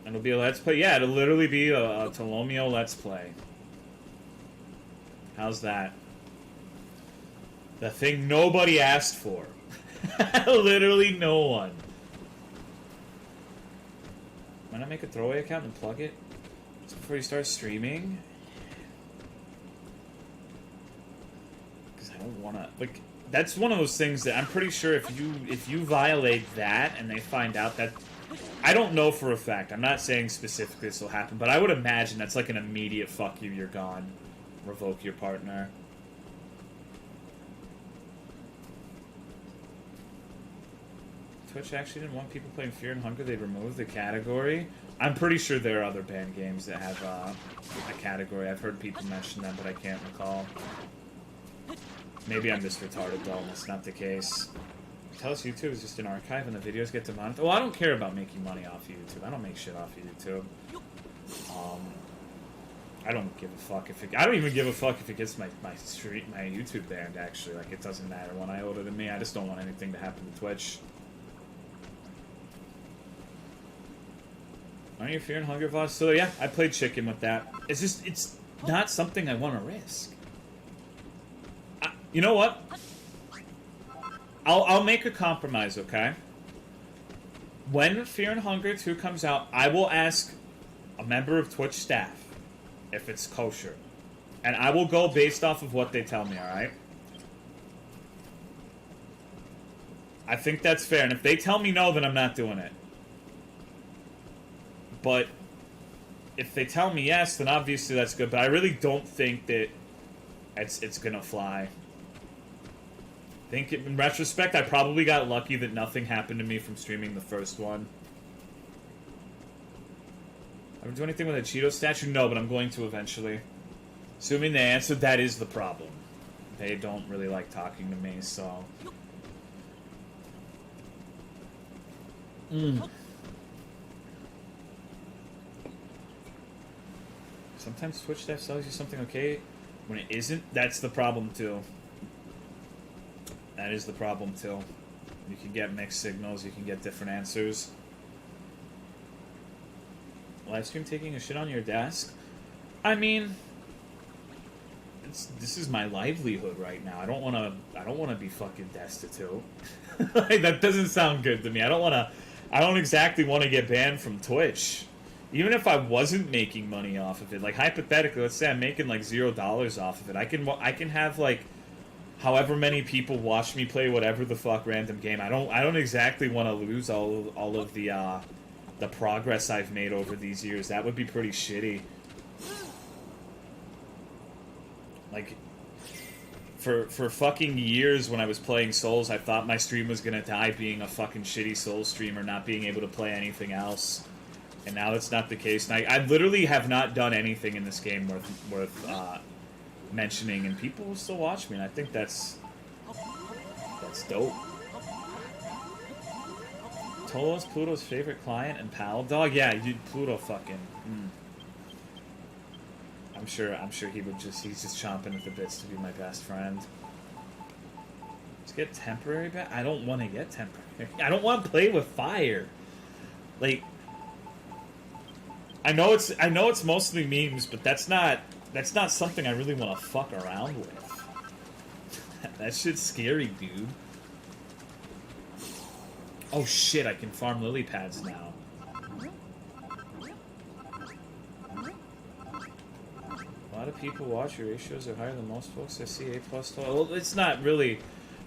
A: And it'll be a Let's Play. Yeah, it'll literally be a Tolomeo Let's Play. How's that? The thing nobody asked for. Literally no one. Why not make a throwaway account and plug it just before you start streaming? I don't want to, like, that's one of those things that I'm pretty sure if you violate that and they find out that, I don't know for a fact, I'm not saying specifically this will happen, but I would imagine that's like an immediate fuck you, you're gone, revoke your partner. Twitch actually didn't want people playing Fear and Hunger, they'd remove the category. I'm pretty sure there are other banned games that have a category. I've heard people mention them, but I can't recall. Maybe I'm just retarded though, and that's not the case. Tell us YouTube is just an archive and the videos get demonetized. Well, I don't care about making money off of YouTube. I don't make shit off of YouTube. I don't give a fuck if it... I don't even give a fuck if it gets my YouTube banned, actually. Like, it doesn't matter one iota to me. I just don't want anything to happen to Twitch. Aren't you Fear and Hunger VODs? So, yeah, I played chicken with that. It's just... It's not something I want to risk. You know what? I'll make a compromise, okay? When Fear and Hunger 2 comes out, I will ask a member of Twitch staff if it's kosher. And I will go based off of what they tell me, alright? I think that's fair. And if they tell me no, then I'm not doing it. But if they tell me yes, then obviously that's good. But I really don't think that it's gonna fly. think in retrospect, I probably got lucky that nothing happened to me from streaming the first one. Ever do anything with a Cheeto statue? No, but I'm going to eventually. Assuming they answered, that is the problem. They don't really like talking to me, so... Sometimes Twitch staff tells you something okay when it isn't. That's the problem, too. That is the problem, too. You can get mixed signals, you can get different answers. Livestream taking a shit on your desk? I mean... this is my livelihood right now. I don't wanna be fucking destitute. Like, that doesn't sound good to me. I don't exactly want to get banned from Twitch. Even if I wasn't making money off of it, like hypothetically, let's say I'm making like $0 off of it, I can have like however many people watch me play whatever the fuck random game. I don't exactly want to lose all of the progress I've made over these years. That would be pretty shitty. Like, for fucking years when I was playing Souls, I thought my stream was gonna die being a fucking shitty Souls streamer, not being able to play anything else. And now that's not the case. And I literally have not done anything in this game worth mentioning, and people will still watch me, and I think that's dope. Tolo's Pluto's favorite client and pal? Dog, yeah, Pluto fucking... I'm sure he's just chomping at the bits to be my best friend. Let's get temporary back. I don't want to get temporary. I don't want to play with fire. Like, I know it's mostly memes, but that's not something I really want to fuck around with. That shit's scary, dude. Oh shit, I can farm lily pads now. A lot of people watch. Your ratios are higher than most folks. I see A+. Well, it's not really...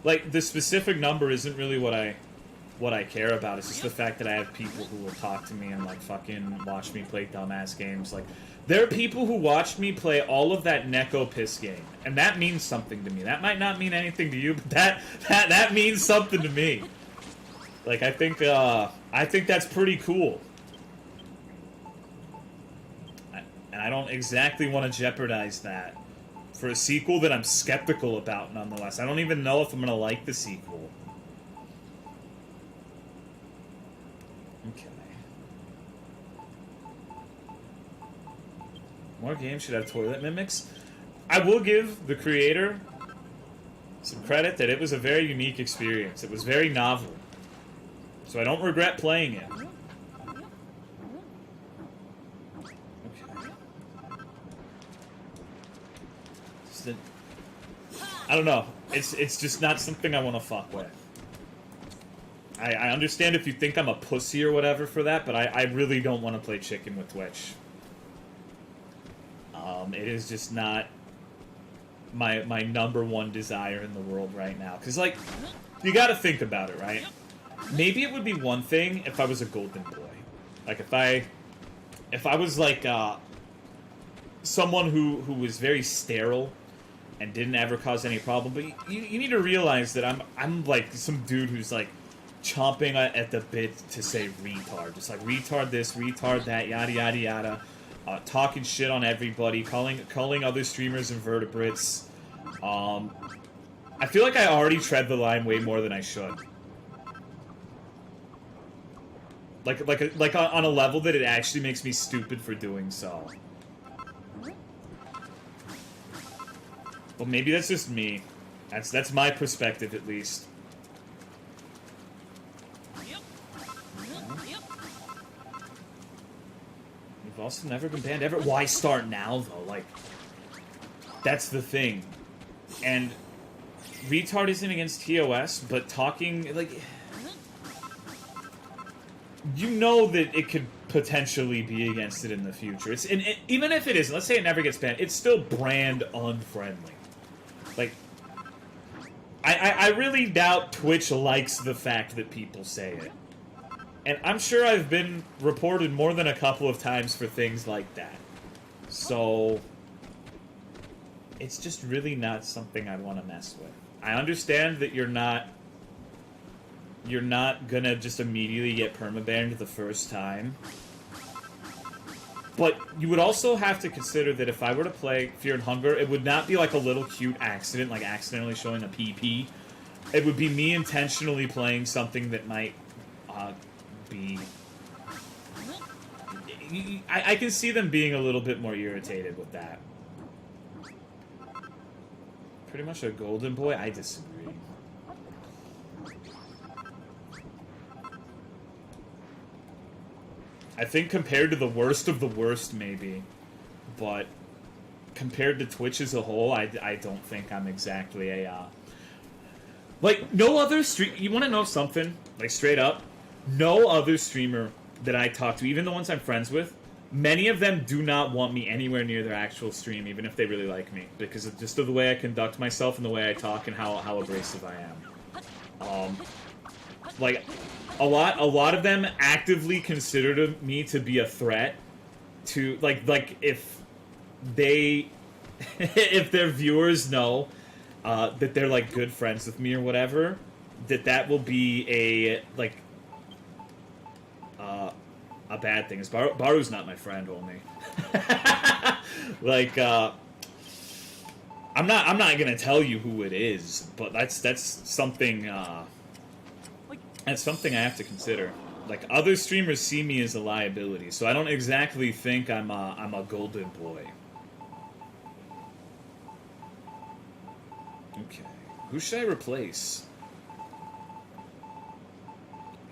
A: Like, the specific number isn't really what I care about. It's just the fact that I have people who will talk to me and, like, fucking watch me play dumbass games. Like, there are people who watched me play all of that Neko piss game. And that means something to me. That might not mean anything to you, but that means something to me. Like, I think that's pretty cool. And I don't exactly want to jeopardize that for a sequel that I'm skeptical about, nonetheless. I don't even know if I'm going to like the sequel. Okay. More games should have toilet mimics. I will give the creator some credit that it was a very unique experience. It was very novel. So I don't regret playing it. I don't know. It's just not something I want to fuck with. I understand if you think I'm a pussy or whatever for that, but I really don't want to play chicken with Twitch. It is just not my #1 desire in the world right now. Because, like, you gotta think about it, right? Maybe it would be one thing if I was a golden boy. Like, if I was, like, someone who was very sterile and didn't ever cause any problem, but you need to realize that I'm like some dude who's like chomping at the bit to say retard, just like retard this, retard that, yada yada yada, talking shit on everybody, calling other streamers invertebrates. I feel like I already tread the line way more than I should. Like on a level that it actually makes me stupid for doing so. Well, maybe that's just me. That's my perspective, at least. You've also never been banned ever. Why start now, though? Like, that's the thing. And retard isn't against TOS, but talking, like... You know that it could potentially be against it in the future. Even if it isn't, let's say it never gets banned, it's still brand unfriendly. Like, I really doubt Twitch likes the fact that people say it. And I'm sure I've been reported more than a couple of times for things like that. So, it's just really not something I want to mess with. I understand that you're not gonna just immediately get permabanned the first time. But you would also have to consider that if I were to play Fear and Hunger, it would not be like a little cute accident, like accidentally showing a PP. It would be me intentionally playing something that might be... I can see them being a little bit more irritated with that. Pretty much a golden boy? I disagree. I think compared to the worst of the worst, maybe. But compared to Twitch as a whole, I don't think I'm exactly a... Like, no other stream... You want to know something? Like, straight up? No other streamer that I talk to, even the ones I'm friends with, many of them do not want me anywhere near their actual stream, even if they really like me. Because of just the way I conduct myself and the way I talk and how abrasive I am. Like... A lot of them actively consider me to be a threat to, like if they, if their viewers know that they're, like, good friends with me or whatever, that will be a bad thing. Baru's not my friend, only. Like, I'm not gonna tell you who it is, but that's something, that's something I have to consider. Like, other streamers see me as a liability, so I don't exactly think I'm a golden boy. Okay. Who should I replace?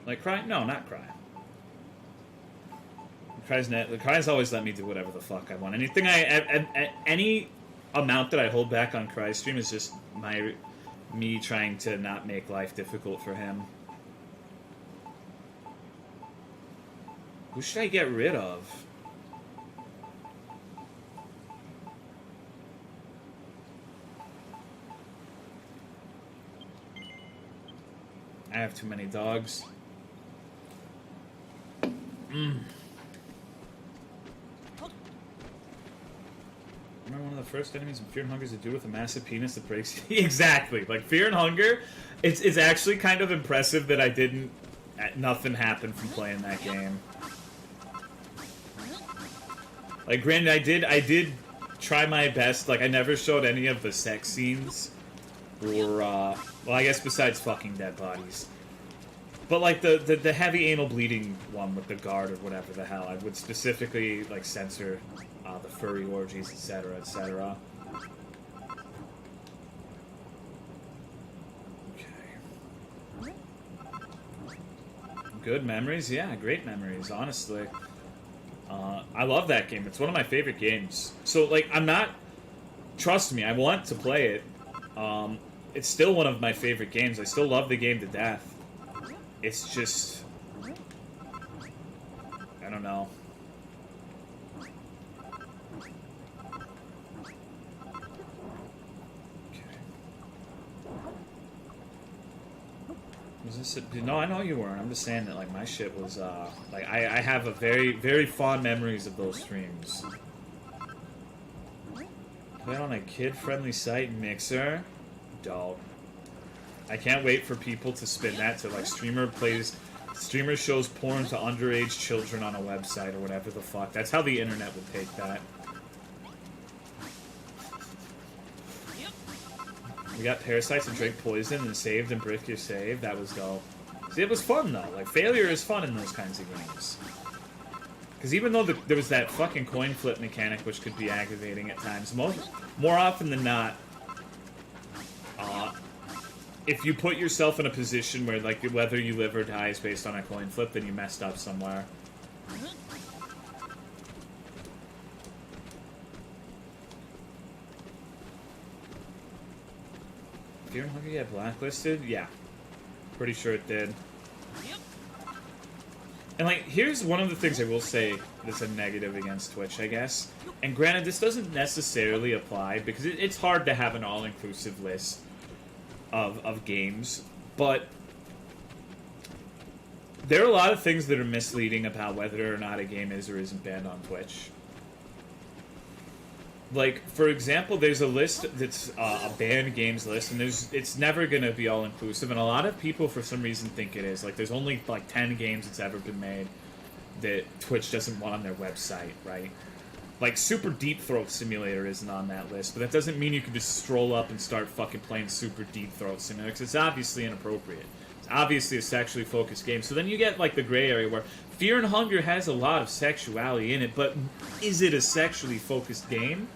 A: Like, Cry? No, not Cry. Cry's always let me do whatever the fuck I want. Anything any amount that I hold back on Cry's stream is just me trying to not make life difficult for him. Who should I get rid of? I have too many dogs. Remember one of the first enemies in Fear and Hunger is a dude with a massive penis that breaks... Exactly. Like, Fear and Hunger, it's actually kind of impressive that I didn't... Nothing happened from playing that game. Like, granted, I did try my best. Like, I never showed any of the sex scenes. Or, well, I guess besides fucking dead bodies. But, like, the heavy anal bleeding one with the guard or whatever the hell, I would specifically, like, censor the furry orgies, etc., etc. Okay. Good memories? Yeah, great memories, honestly. I love that game. It's one of my favorite games. So, like, I'm not... Trust me, I want to play it. It's still one of my favorite games. I still love the game to death. It's just... I don't know. Okay. Was this a... No, I know you weren't. I'm just saying that, like, my shit was, like, I have a very, very fond memories of those streams. Play on a kid-friendly site, Mixer. Dope. I can't wait for people to spin that to, like, streamer shows porn to underage children on a website or whatever the fuck. That's how the internet would take that. We got parasites and drank poison and saved and brick your save. That was dope. See, it was fun though. Like, failure is fun in those kinds of games. Because even though there was that fucking coin flip mechanic, which could be aggravating at times, more often than not, if you put yourself in a position where, like, whether you live or die is based on a coin flip, then you messed up somewhere. Fear and Hunger get blacklisted? Yeah. Pretty sure it did. And, like, here's one of the things I will say that's a negative against Twitch, I guess. And granted, this doesn't necessarily apply, because it's hard to have an all-inclusive list of games, but there are a lot of things that are misleading about whether or not a game is or isn't banned on Twitch. like, for example, there's a list that's a banned games list, and it's never going to be all inclusive, and a lot of people for some reason think it is. Like, there's only like 10 games that's ever been made that Twitch doesn't want on their website, right? Like, Super Deep Throat Simulator isn't on that list, but that doesn't mean you can just stroll up and start fucking playing Super Deep Throat Simulator, because it's obviously inappropriate. It's obviously a sexually focused game. So then you get, like, the gray area where Fear and Hunger has a lot of sexuality in it, but is it a sexually focused game?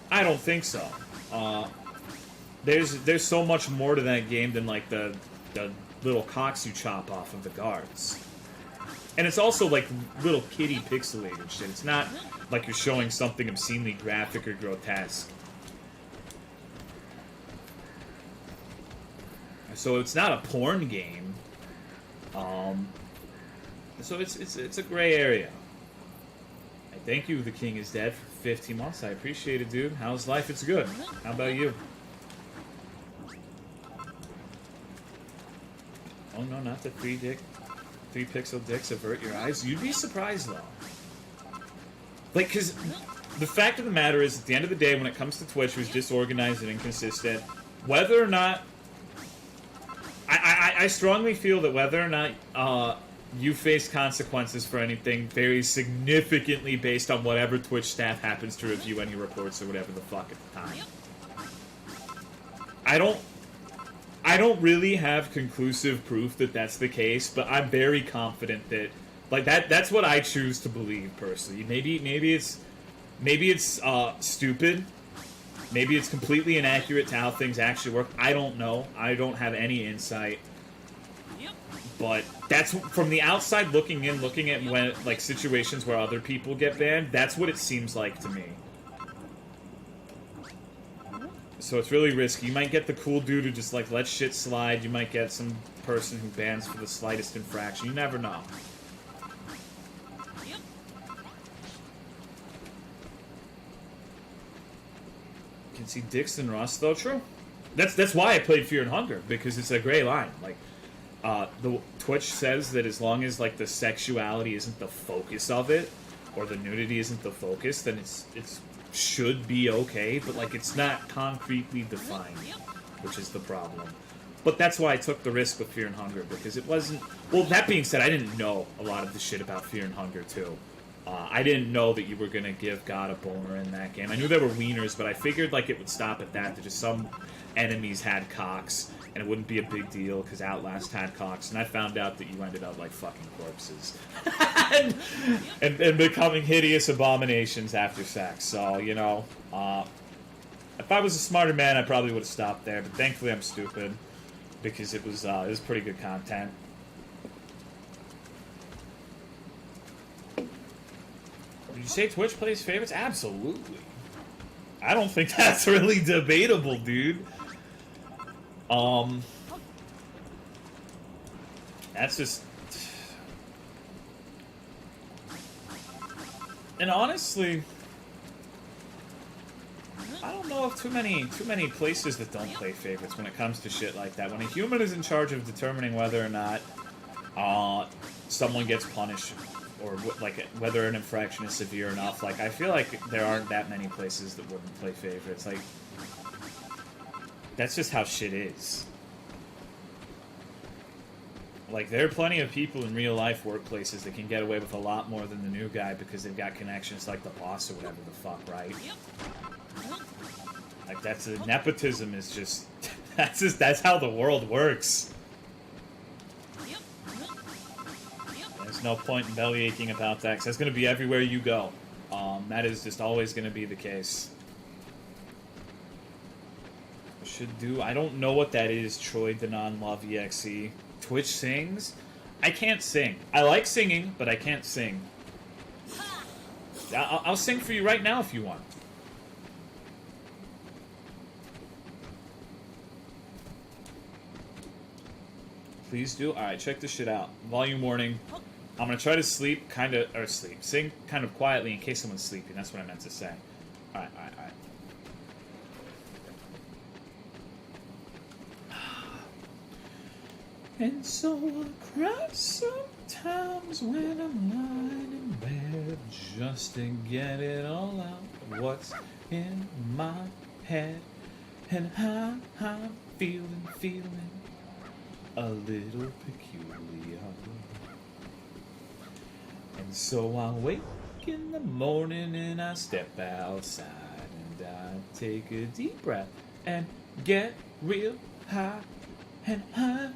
A: I don't think so. There's so much more to that game than, like, the little cocks you chop off of the guards. And it's also, like, little kitty pixelated shit. It's not like you're showing something obscenely graphic or grotesque. So it's not a porn game. So it's a gray area. I thank you, The King is Dead, for 15 months. I appreciate it, dude. How's life? It's good. How about you? Oh no, not the 3-pixel dicks avert your eyes. You'd be surprised, though. Like, because the fact of the matter is, at the end of the day, when it comes to Twitch, it was disorganized and inconsistent. Whether or not... I strongly feel that whether or not you face consequences for anything varies significantly based on whatever Twitch staff happens to review any reports or whatever the fuck at the time. I don't really have conclusive proof that that's the case, but I'm very confident that, like, that's what I choose to believe personally. Maybe it's stupid. Maybe it's completely inaccurate to how things actually work. I don't know. I don't have any insight. But that's, from the outside looking in, looking at when, like, situations where other people get banned, that's what it seems like to me. So it's really risky. You might get the cool dude who just, like, lets shit slide. You might get some person who bans for the slightest infraction. You never know. You can see dicks and rust, though. True. That's why I played Fear and Hunger, because it's a gray line. Like, the Twitch says that as long as, like, the sexuality isn't the focus of it, or the nudity isn't the focus, then it's should be okay, but, like, it's not concretely defined, which is the problem. But that's why I took the risk with Fear and Hunger, because it wasn't... Well, that being said, I didn't know a lot of the shit about Fear and Hunger, too. I didn't know that you were going to give God a boner in that game. I knew there were wieners, but I figured, like, it would stop at that just some enemies had cocks, and it wouldn't be a big deal, because Outlast had cocks, and I found out that you ended up like fucking corpses. and becoming hideous abominations after sex. So, you know, if I was a smarter man, I probably would have stopped there, but thankfully I'm stupid, because it was pretty good content. Did you say Twitch plays favorites? Absolutely. I don't think that's really debatable, dude. That's just... And honestly, I don't know of too many places that don't play favorites when it comes to shit like that. When a human is in charge of determining whether or not someone gets punished, or like whether an infraction is severe enough, like, I feel like there aren't that many places that wouldn't play favorites. Like, that's just how shit is. Like, there are plenty of people in real life workplaces that can get away with a lot more than the new guy because they've got connections like the boss or whatever the fuck, right? Like, nepotism is just that's how the world works. There's no point in belly aching about that, 'cause that's going to be everywhere you go. That is just always going to be the case. Should do. I don't know what that is, Troy Denon Love EXE. Twitch sings? I can't sing. I like singing, but I can't sing. I'll sing for you right now if you want. Please do. Alright, check this shit out. Volume warning. I'm gonna try to sing kind of quietly in case someone's sleeping. That's what I meant to say. Alright. And so I cry sometimes when I'm lying in bed, just to get it all out. What's in my head, and I'm feeling a little peculiar. And so I wake in the morning and I step outside and I take a deep breath and get real high. And I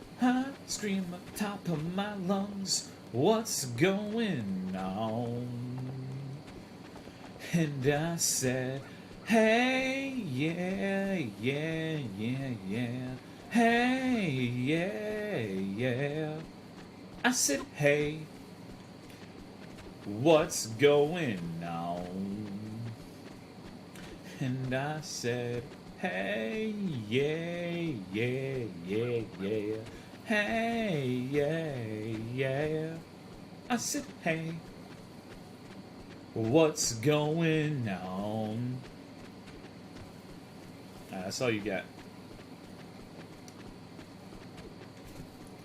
A: scream up top of my lungs, what's going on? And I said, hey, yeah, yeah, yeah, yeah. Hey, yeah, yeah. I said, hey, what's going on? And I said, hey, yeah, yeah, yeah, yeah. Hey, yeah, yeah. I said, hey, what's going on? That's all you get.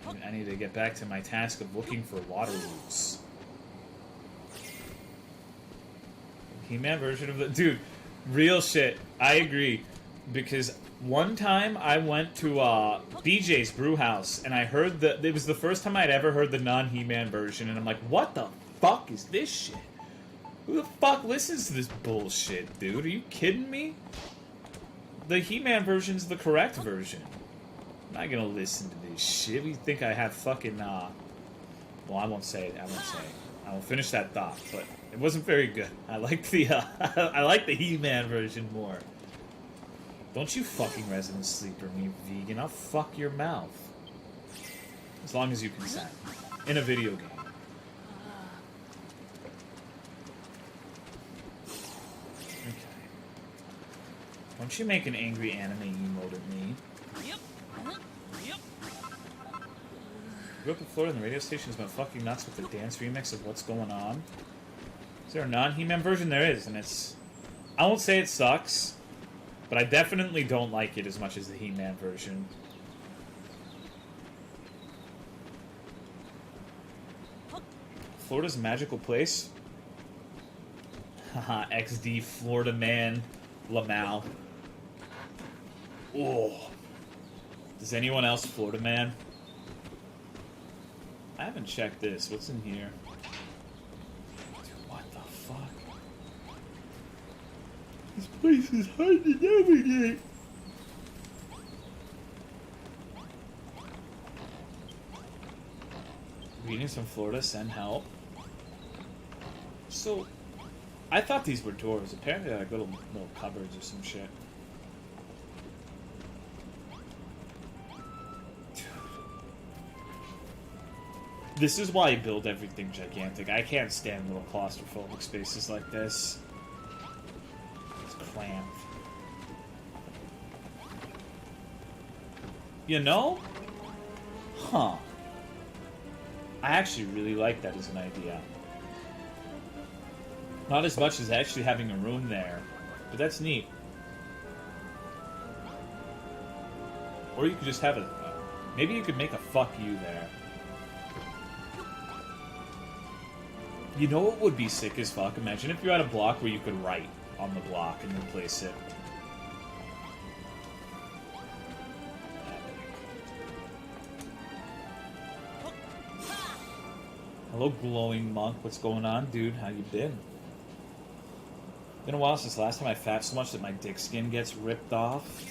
A: I need to get back to my task of looking for water roots. He-Man version of the... Dude, real shit. I agree. Because one time I went to BJ's Brew House and I heard the... It was the first time I'd ever heard the non-He-Man version, and I'm like, what the fuck is this shit? Who the fuck listens to this bullshit, dude? Are you kidding me? The He-Man version's the correct version. I'm not gonna listen to this shit. You think I have fucking, Well, I won't say it. I won't say it. I will finish that thought, but it wasn't very good. I like the, I like the He-Man version more. Don't you fucking resident sleeper me, vegan. I'll fuck your mouth. As long as you consent. In a video game. Okay. Don't you make an angry anime emote at me. Grew up in Florida and the radio station has been fucking nuts with the dance remix of What's Going On. Is there a non-He-Man version? There is, and it's... I won't say it sucks, but I definitely don't like it as much as the He-Man version. Florida's a magical place. Haha, XD Florida man Lamau. Oh. Does anyone else Florida man? I haven't checked this. What's in here? Dude, what the fuck? This place is hard to navigate. Greetings from Florida. Send help. So, I thought these were doors. Apparently they're like little cupboards or some shit. This is why I build everything gigantic. I can't stand little claustrophobic spaces like this. It's cramped. You know? Huh. I actually really like that as an idea. Not as much as actually having a room there, but that's neat. Or you could just have a... maybe you could make a fuck you there. You know what would be sick as fuck? Imagine if you had a block where you could write on the block and then place it. Hello, glowing monk. What's going on, dude? How you been? Been a while since last time I fapped so much that my dick skin gets ripped off.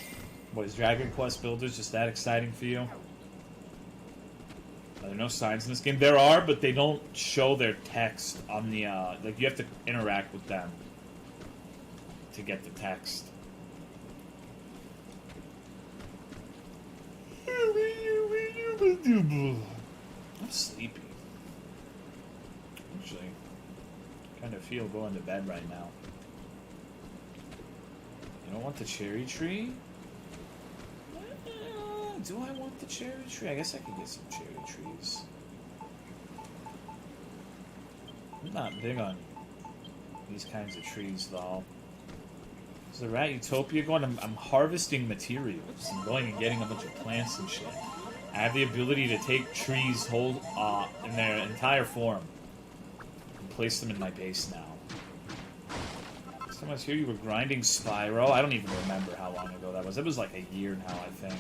A: What, is Dragon Quest Builders just that exciting for you? Are there no signs in this game? There are, but they don't show their text on the, like, you have to interact with them to get the text. I'm sleepy. Actually, kind of feel going to bed right now. You don't want the cherry tree? Do I want the cherry tree? I guess I could get some cherry trees. I'm not big on these kinds of trees, though. Is the Rat Utopia going? I'm harvesting materials and going and getting a bunch of plants and shit. I have the ability to take trees whole in their entire form and place them in my base now. So time I was here, you were grinding Spyro. I don't even remember how long ago that was. It was like a year now, I think.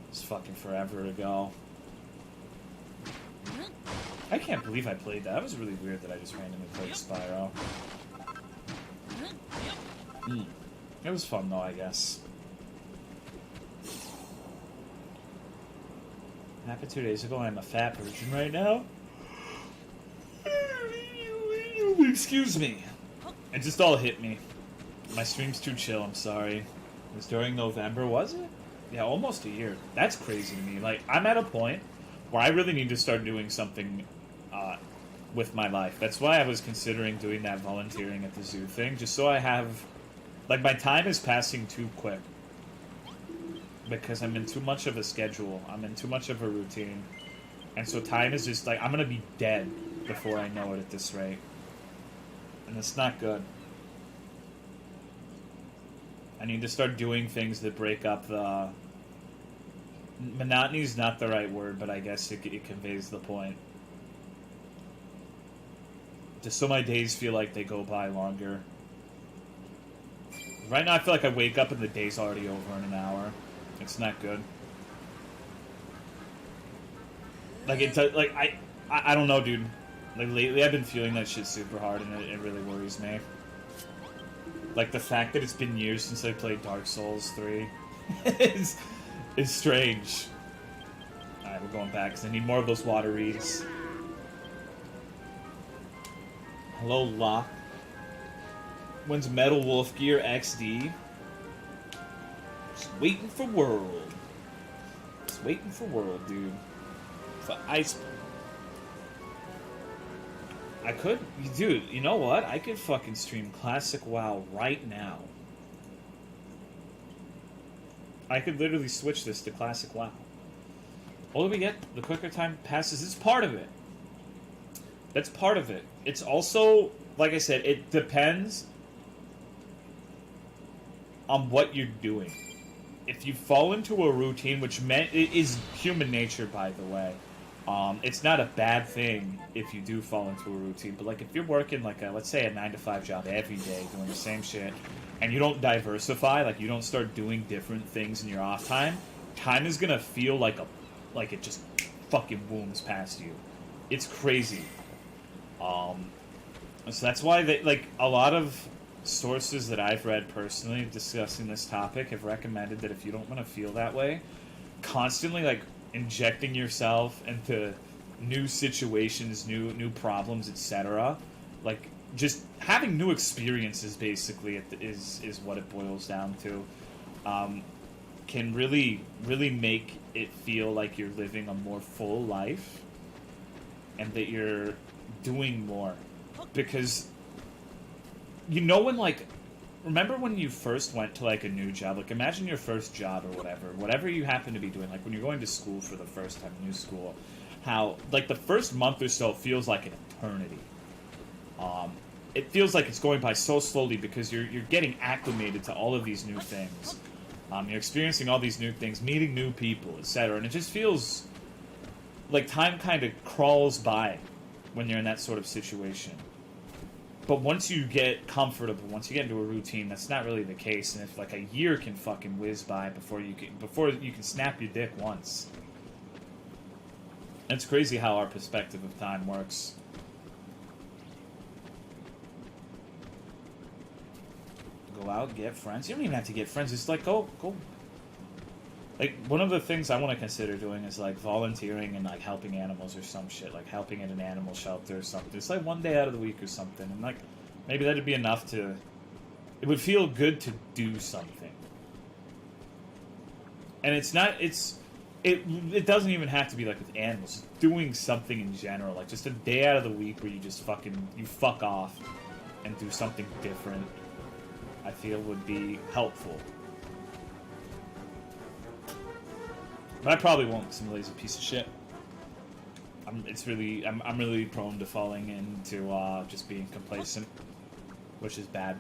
A: It's fucking forever ago. I can't believe I played that. That was really weird that I just randomly played Spyro. It was fun though, I guess. Happened 2 days ago. I'm a fat virgin right now. Excuse me. It just all hit me. My stream's too chill, I'm sorry. It was during November, was it? Yeah, almost a year. That's crazy to me. Like, I'm at a point where I really need to start doing something with my life. That's why I was considering doing that volunteering at the zoo thing, just so I have... Like, my time is passing too quick. Because I'm in too much of a schedule. I'm in too much of a routine. And so time is just like, I'm gonna be dead before I know it at this rate. And it's not good. I need to start doing things that break up the... Monotony is not the right word, but I guess it conveys the point. Just so my days feel like they go by longer. Right now I feel like I wake up and the day's already over in an hour. It's not good. Like, it's like, I don't know, dude. Like, lately I've been feeling that shit super hard, and it really worries me. Like, the fact that it's been years since I played Dark Souls 3 is strange. Alright, we're going back, because I need more of those water reeds. Hello, Locke. When's Metal Wolf Gear XD? Just waiting for World. Just waiting for World, dude. For Ice... I could... Dude, you know what? I could fucking stream Classic WoW right now. I could literally switch this to Classic WoW. The older we get, the quicker time passes. It's part of it. That's part of it. It's also, like I said, it depends on what you're doing. If you fall into a routine, which it is human nature, by the way, it's not a bad thing if you do fall into a routine. But like, if you're working like a, let's say, a 9-to-5 job every day, doing the same shit, and you don't diversify, like you don't start doing different things in your off time, time is gonna feel like it just fucking booms past you. It's crazy. So that's why they, like, a lot of sources that I've read personally discussing this topic have recommended that if you don't want to feel that way, constantly like injecting yourself into new situations, new problems, etc. Like just having new experiences, basically, is what it boils down to. Can really make it feel like you're living a more full life, and that you're doing more. Because you know, when like, remember when you first went to like a new job, like imagine your first job or whatever you happen to be doing, like when you're going to school for the first time, new school, how like the first month or so feels like an eternity. It feels like it's going by so slowly because you're getting acclimated to all of these new things. You're experiencing all these new things, meeting new people, etc. And it just feels like time kind of crawls by when you're in that sort of situation. But once you get comfortable, once you get into a routine, that's not really the case. And if like a year can fucking whiz by before you can snap your dick once. It's crazy how our perspective of time works. Go out, get friends. You don't even have to get friends. It's like go. Like, one of the things I want to consider doing is, like, volunteering and, like, helping animals or some shit. Like, helping at an animal shelter or something. It's, like, one day out of the week or something. And, like, maybe that'd be enough to... It would feel good to do something. And it's not... It doesn't even have to be, like, with animals. Just doing something in general. Like, just a day out of the week where you just you fuck off and do something different, I feel would be helpful. But I probably won't, because I'm a lazy piece of shit. I'm really prone to falling into just being complacent, which is bad.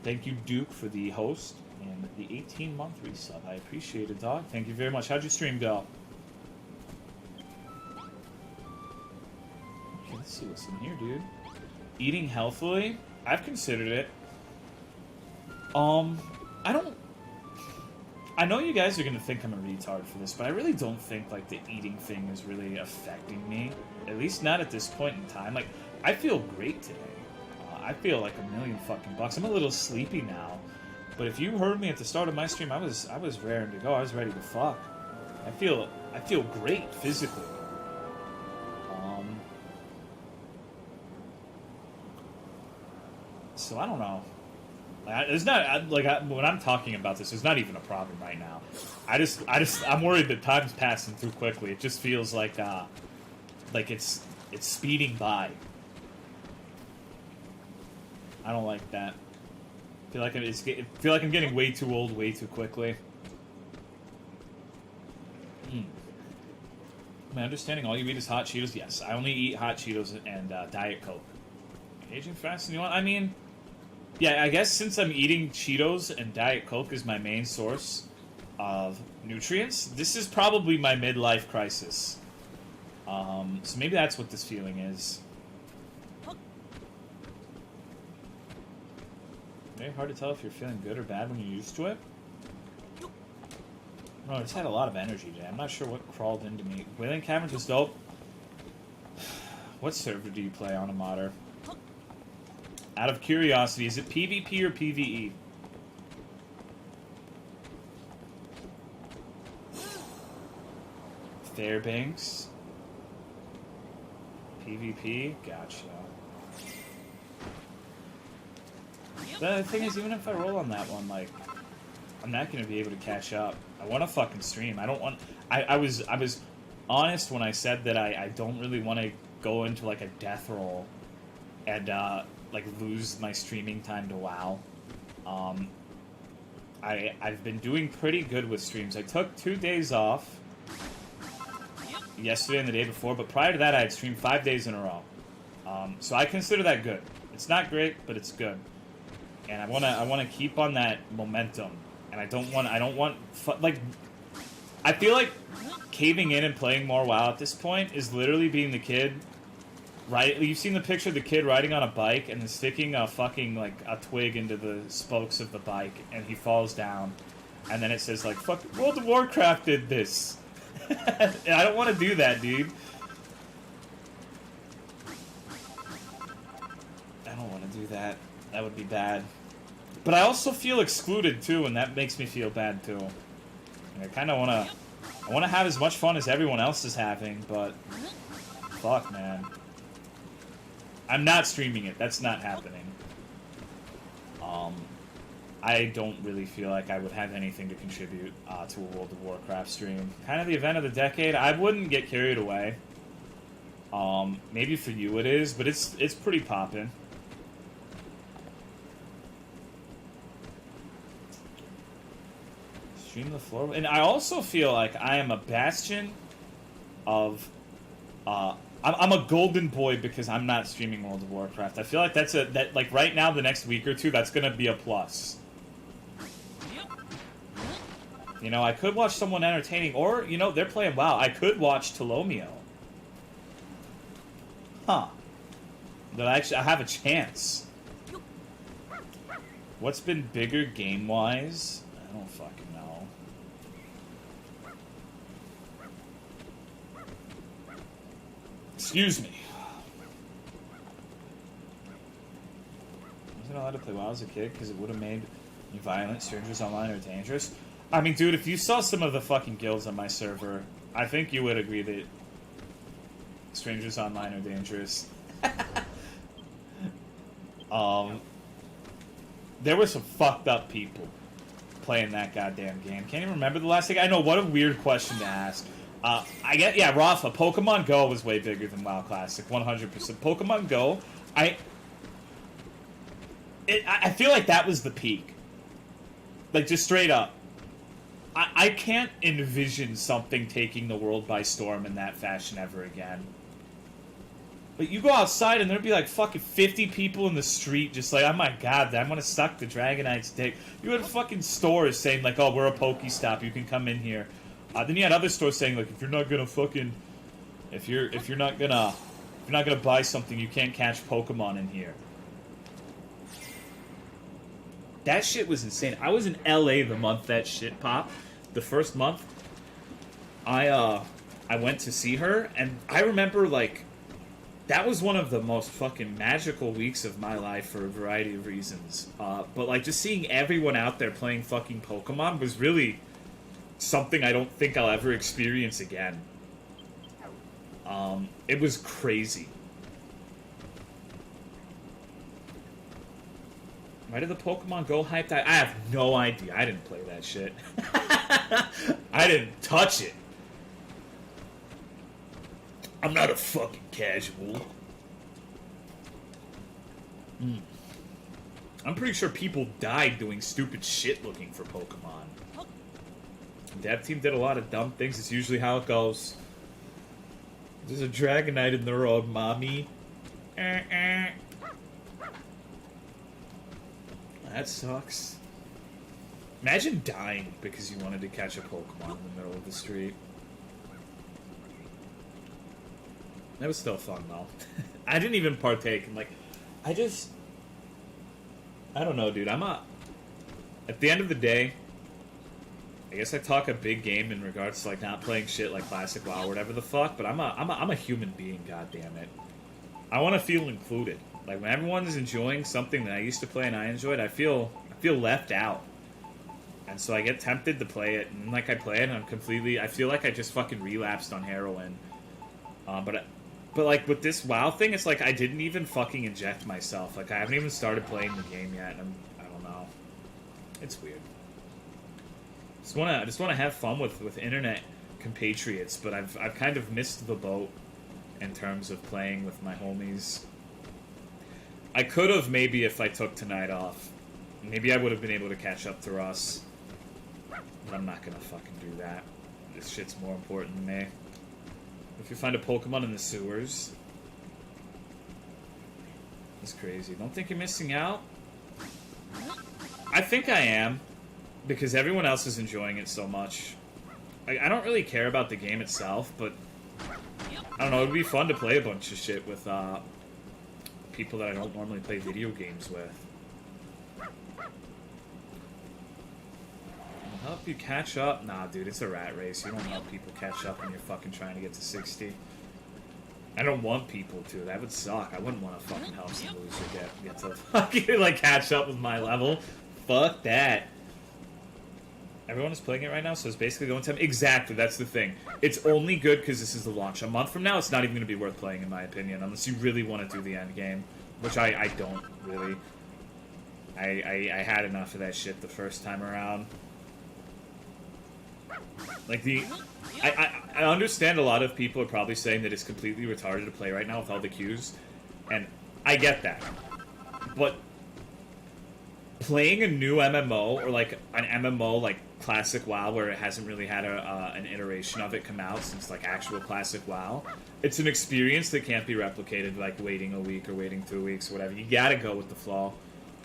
A: Thank you, Duke, for the host and the 18-month resub. I appreciate it, dog. Thank you very much. How'd your stream go? Okay, let's see what's in here, dude. Eating healthily? I've considered it. I don't... I know you guys are gonna think I'm a retard for this, but I really don't think, like, the eating thing is really affecting me. At least not at this point in time. Like, I feel great today. I feel like $1,000,000 I'm a little sleepy now. But if you heard me at the start of my stream, I was raring to go. I was ready to fuck. I feel great physically. So I don't know. It's not when I'm talking about this, there's not even a problem right now. I'm worried that time's passing through quickly. It just feels like it's speeding by. I don't like that. I feel like I'm getting way too old way too quickly. My understanding, all you eat is hot Cheetos. Yes, I only eat hot Cheetos and Diet Coke. Aging fast, you know what? I mean, yeah, I guess since I'm eating Cheetos and Diet Coke is my main source of nutrients, this is probably my midlife crisis. So maybe that's what this feeling is. Very hard to tell if you're feeling good or bad when you're used to it. No, I just had a lot of energy today. I'm not sure what crawled into me. Whaling Caverns was dope. What server do you play on, Amater? Out of curiosity, is it PvP or PvE? Fairbanks. PvP? Gotcha. The thing is, even if I roll on that one, like, I'm not going to be able to catch up. I want to fucking stream. I don't want... I was honest when I said that I don't really want to go into, like, a death roll and, like, lose my streaming time to WoW. I've been doing pretty good with streams. I took 2 days off yesterday and the day before, but prior to that I had streamed 5 days in a row. So I consider that good. It's not great, but it's good. And I wanna keep on that momentum. And I don't want like, I feel like caving in and playing more WoW at this point is literally being the kid, right? You've seen the picture of the kid riding on a bike and then sticking a fucking, like, a twig into the spokes of the bike and he falls down. And then it says, like, fuck, World of Warcraft did this. And I don't want to do that, dude. I don't want to do that. That would be bad. But I also feel excluded, too, and that makes me feel bad, too. And I kind of want to... I want to have as much fun as everyone else is having, but... Fuck, man. I'm not streaming it. That's not happening. I don't really feel like I would have anything to contribute to a World of Warcraft stream. Kind of the event of the decade. I wouldn't get carried away. Maybe for you it is, but it's pretty poppin'. Stream the floor. And I also feel like I am a bastion of... I'm a golden boy because I'm not streaming World of Warcraft. I feel like like right now, the next week or two, that's gonna be a plus. You know, I could watch someone entertaining, or, you know, they're playing WoW. I could watch Tolomeo. Huh. That I have a chance. What's been bigger game-wise? I don't fucking know. Excuse me. I wasn't allowed to play WoW as a kid because it would have made me violent. Strangers online are dangerous. I mean, dude, if you saw some of the fucking guilds on my server, I think you would agree that strangers online are dangerous. There were some fucked up people playing that goddamn game. Can't even remember the last thing. I know, what a weird question to ask. I get, yeah, Rafa, Pokemon Go was way bigger than WoW Classic, 100%. Pokemon Go, I feel like that was the peak. Like, just straight up. I can't envision something taking the world by storm in that fashion ever again. But you go outside and there'd be like fucking 50 people in the street just like, oh my god, I'm gonna suck the Dragonite's dick. You had fucking stores saying like, oh, we're a Pokestop, you can come in here. Then you had other stores saying like, if you're not gonna fucking, if you're not gonna, if you're not gonna buy something, you can't catch Pokemon in here. That shit was insane. I was in LA the month that shit popped. The first month, I went to see her, and I remember, like, that was one of the most fucking magical weeks of my life for a variety of reasons. But, like, just seeing everyone out there playing fucking Pokemon was really something I don't think I'll ever experience again. It was crazy. Why did the Pokemon Go hype die? I have no idea. I didn't play that shit. I didn't touch it. I'm not a fucking casual. I'm pretty sure people died doing stupid shit looking for Pokemon. Dev team did a lot of dumb things. It's usually how it goes. There's a Dragonite in the road, mommy. That sucks. Imagine dying because you wanted to catch a Pokemon in the middle of the street. That was still fun, though. I didn't even partake. I'm like, I don't know, dude. At the end of the day, I guess I talk a big game in regards to, like, not playing shit like Classic WoW or whatever the fuck, but I'm a human being, goddammit. I want to feel included. Like, when everyone's enjoying something that I used to play and I enjoyed, I feel left out. And so I get tempted to play it, and like I play it, and I feel like I just fucking relapsed on heroin. But like with this WoW thing, it's like I didn't even fucking inject myself. Like I haven't even started playing the game yet, and I don't know. It's weird. I just wanna have fun with internet compatriots, but I've kind of missed the boat in terms of playing with my homies. I could have, maybe, if I took tonight off. Maybe I would have been able to catch up to Russ. But I'm not gonna fucking do that. This shit's more important than me. If you find a Pokemon in the sewers... It's crazy. Don't think you're missing out? I think I am. Because everyone else is enjoying it so much. I don't really care about the game itself, but... I don't know, it would be fun to play a bunch of shit with, people that I don't normally play video games with. I'll help you catch up. Nah, dude, it's a rat race. You don't help people catch up when you're fucking trying to get to 60. I don't want people to. That would suck. I wouldn't want to fucking help some loser get to fucking, like, catch up with my level. Fuck that. Everyone is playing it right now, so it's basically going to... Exactly, that's the thing. It's only good because this is the launch. A month from now, it's not even going to be worth playing, in my opinion, unless you really want to do the end game, which I don't, really. I had enough of that shit the first time around. Like, I understand a lot of people are probably saying that it's completely retarded to play right now with all the queues, and I get that. But playing a new MMO, or like an MMO like Classic WoW, where it hasn't really had an iteration of it come out since like actual Classic WoW, it's an experience that can't be replicated like waiting a week or waiting 2 weeks or whatever. You gotta go with the flow,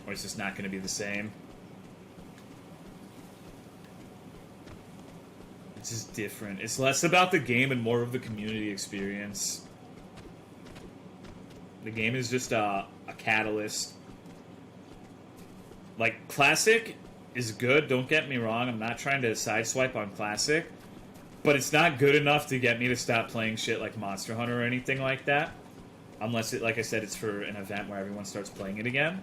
A: or it's just not gonna be the same. It's just different. It's less about the game and more of the community experience. The game is just a catalyst. Like, Classic is good, don't get me wrong. I'm not trying to sideswipe on Classic. But it's not good enough to get me to stop playing shit like Monster Hunter or anything like that. Unless, it, like I said, it's for an event where everyone starts playing it again.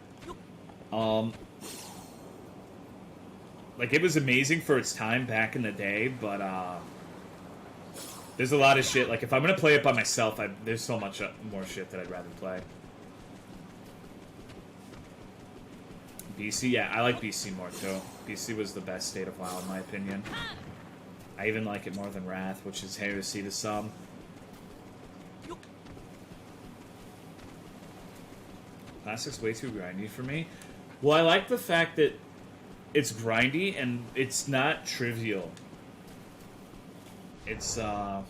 A: Like, it was amazing for its time back in the day, but, there's a lot of shit. Like, if I'm gonna play it by myself, there's so much more shit that I'd rather play. BC? Yeah, I like BC more, too. BC was the best State of WoW, in my opinion. I even like it more than Wrath, which is heresy to some. Classic's way too grindy for me. Well, I like the fact that it's grindy, and it's not trivial. It's, because,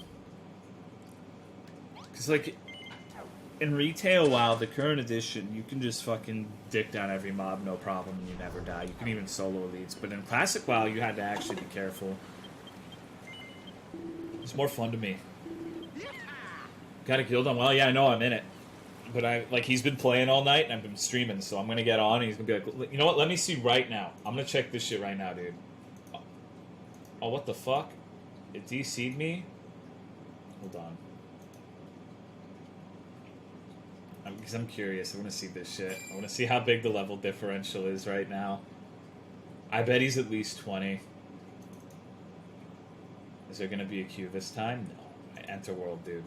A: like, in retail WoW, the current edition, you can just fucking dick down every mob, no problem, and you never die. You can even solo elites. But in Classic WoW, you had to actually be careful. It's more fun to me. Got a guild on WoW? Yeah, I know I'm in it. but he's been playing all night and I've been streaming, so I'm gonna get on and he's gonna be like, you know what? Let me see right now. I'm gonna check this shit right now, dude. Oh, what the fuck? It DC'd me? Hold on. Because I'm curious. I want to see this shit. I want to see how big the level differential is right now. I bet he's at least 20. Is there going to be a queue this time? No. Enter World, dude.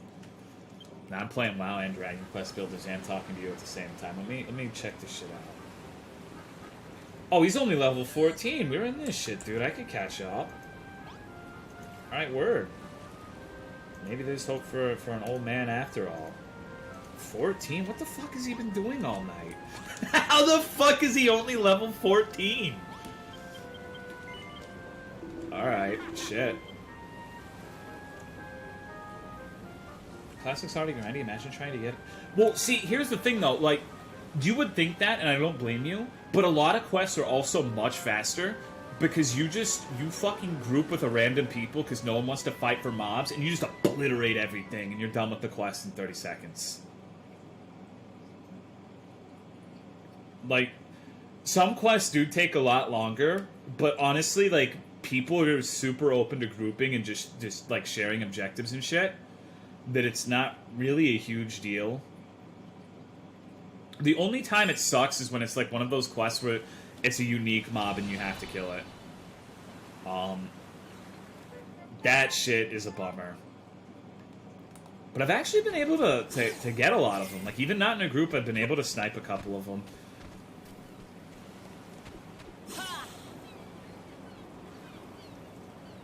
A: Now I'm playing WoW and Dragon Quest Builders and talking to you at the same time. Let me check this shit out. Oh, he's only level 14. We're in this shit, dude. I could catch up. Alright, word. Maybe there's hope for an old man after all. 14? What the fuck has he been doing all night? How the fuck is he only level 14? Alright, shit. Classic's already grindy. Imagine trying to get... Well, see, here's the thing, though. Like, you would think that, and I don't blame you, but a lot of quests are also much faster because you fucking group with a random people because no one wants to fight for mobs, and you just obliterate everything, and you're done with the quest in 30 seconds. Like, some quests do take a lot longer, but honestly, like, people are super open to grouping and just like, sharing objectives and shit, that it's not really a huge deal. The only time it sucks is when it's, like, one of those quests where it's a unique mob and you have to kill it. That shit is a bummer. But I've actually been able to get a lot of them. Like, even not in a group, I've been able to snipe a couple of them.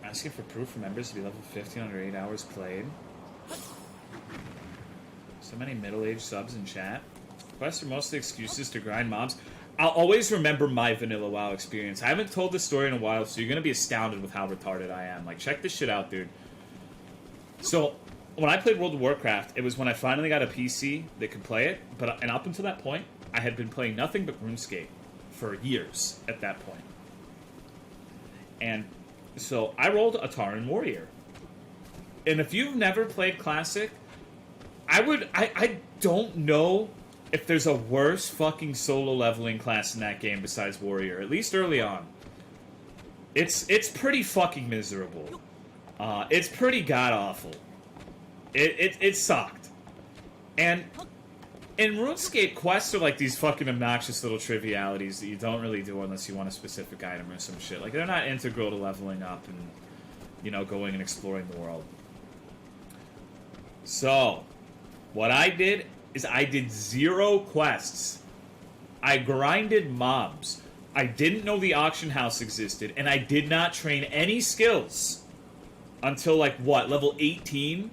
A: Asking for proof for members to be level 15 under 8 hours played. So many middle-aged subs in chat. Quests are mostly excuses to grind mobs. I'll always remember my vanilla WoW experience. I haven't told this story in a while, so you're going to be astounded with how retarded I am. Like, check this shit out, dude. So, when I played World of Warcraft, it was when I finally got a PC that could play it. And up until that point, I had been playing nothing but RuneScape for years at that point. And so, I rolled a Tauren Warrior. And if you've never played Classic, I don't know if there's a worse fucking solo leveling class in that game besides Warrior, at least early on. It's pretty fucking miserable. It's pretty god-awful. It sucked. And in RuneScape, quests are like these fucking obnoxious little trivialities that you don't really do unless you want a specific item or some shit. Like, they're not integral to leveling up and, you know, going and exploring the world. So, what I did is I did 0 quests. I grinded mobs. I didn't know the auction house existed, and I did not train any skills until, like, what, level 18?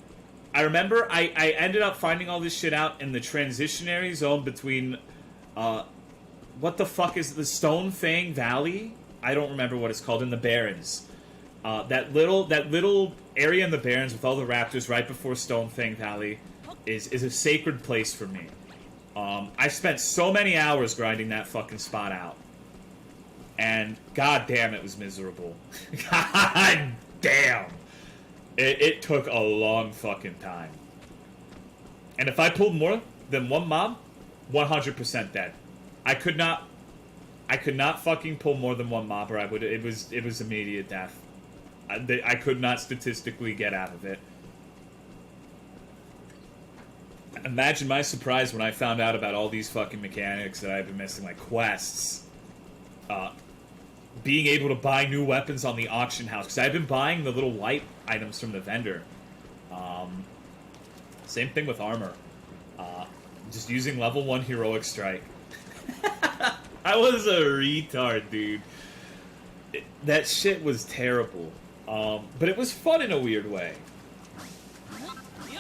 A: I remember I ended up finding all this shit out in the transitionary zone between, what the fuck is the Stone Fang Valley? I don't remember what it's called, in the Barrens. That little area in the Barrens with all the raptors right before Stone Fang Valley is a sacred place for me. I spent so many hours grinding that fucking spot out. And god damn, it was miserable. God damn. It took a long fucking time. And if I pulled more than one mob, 100% dead. I could not fucking pull more than one mob, or I would. It was immediate death. I could not statistically get out of it. Imagine my surprise when I found out about all these fucking mechanics that I've been missing, like quests. Being able to buy new weapons on the auction house, because I've been buying the little white items from the vendor. Same thing with armor. Just using level 1 heroic strike. I was a retard, dude. That shit was terrible. But it was fun in a weird way.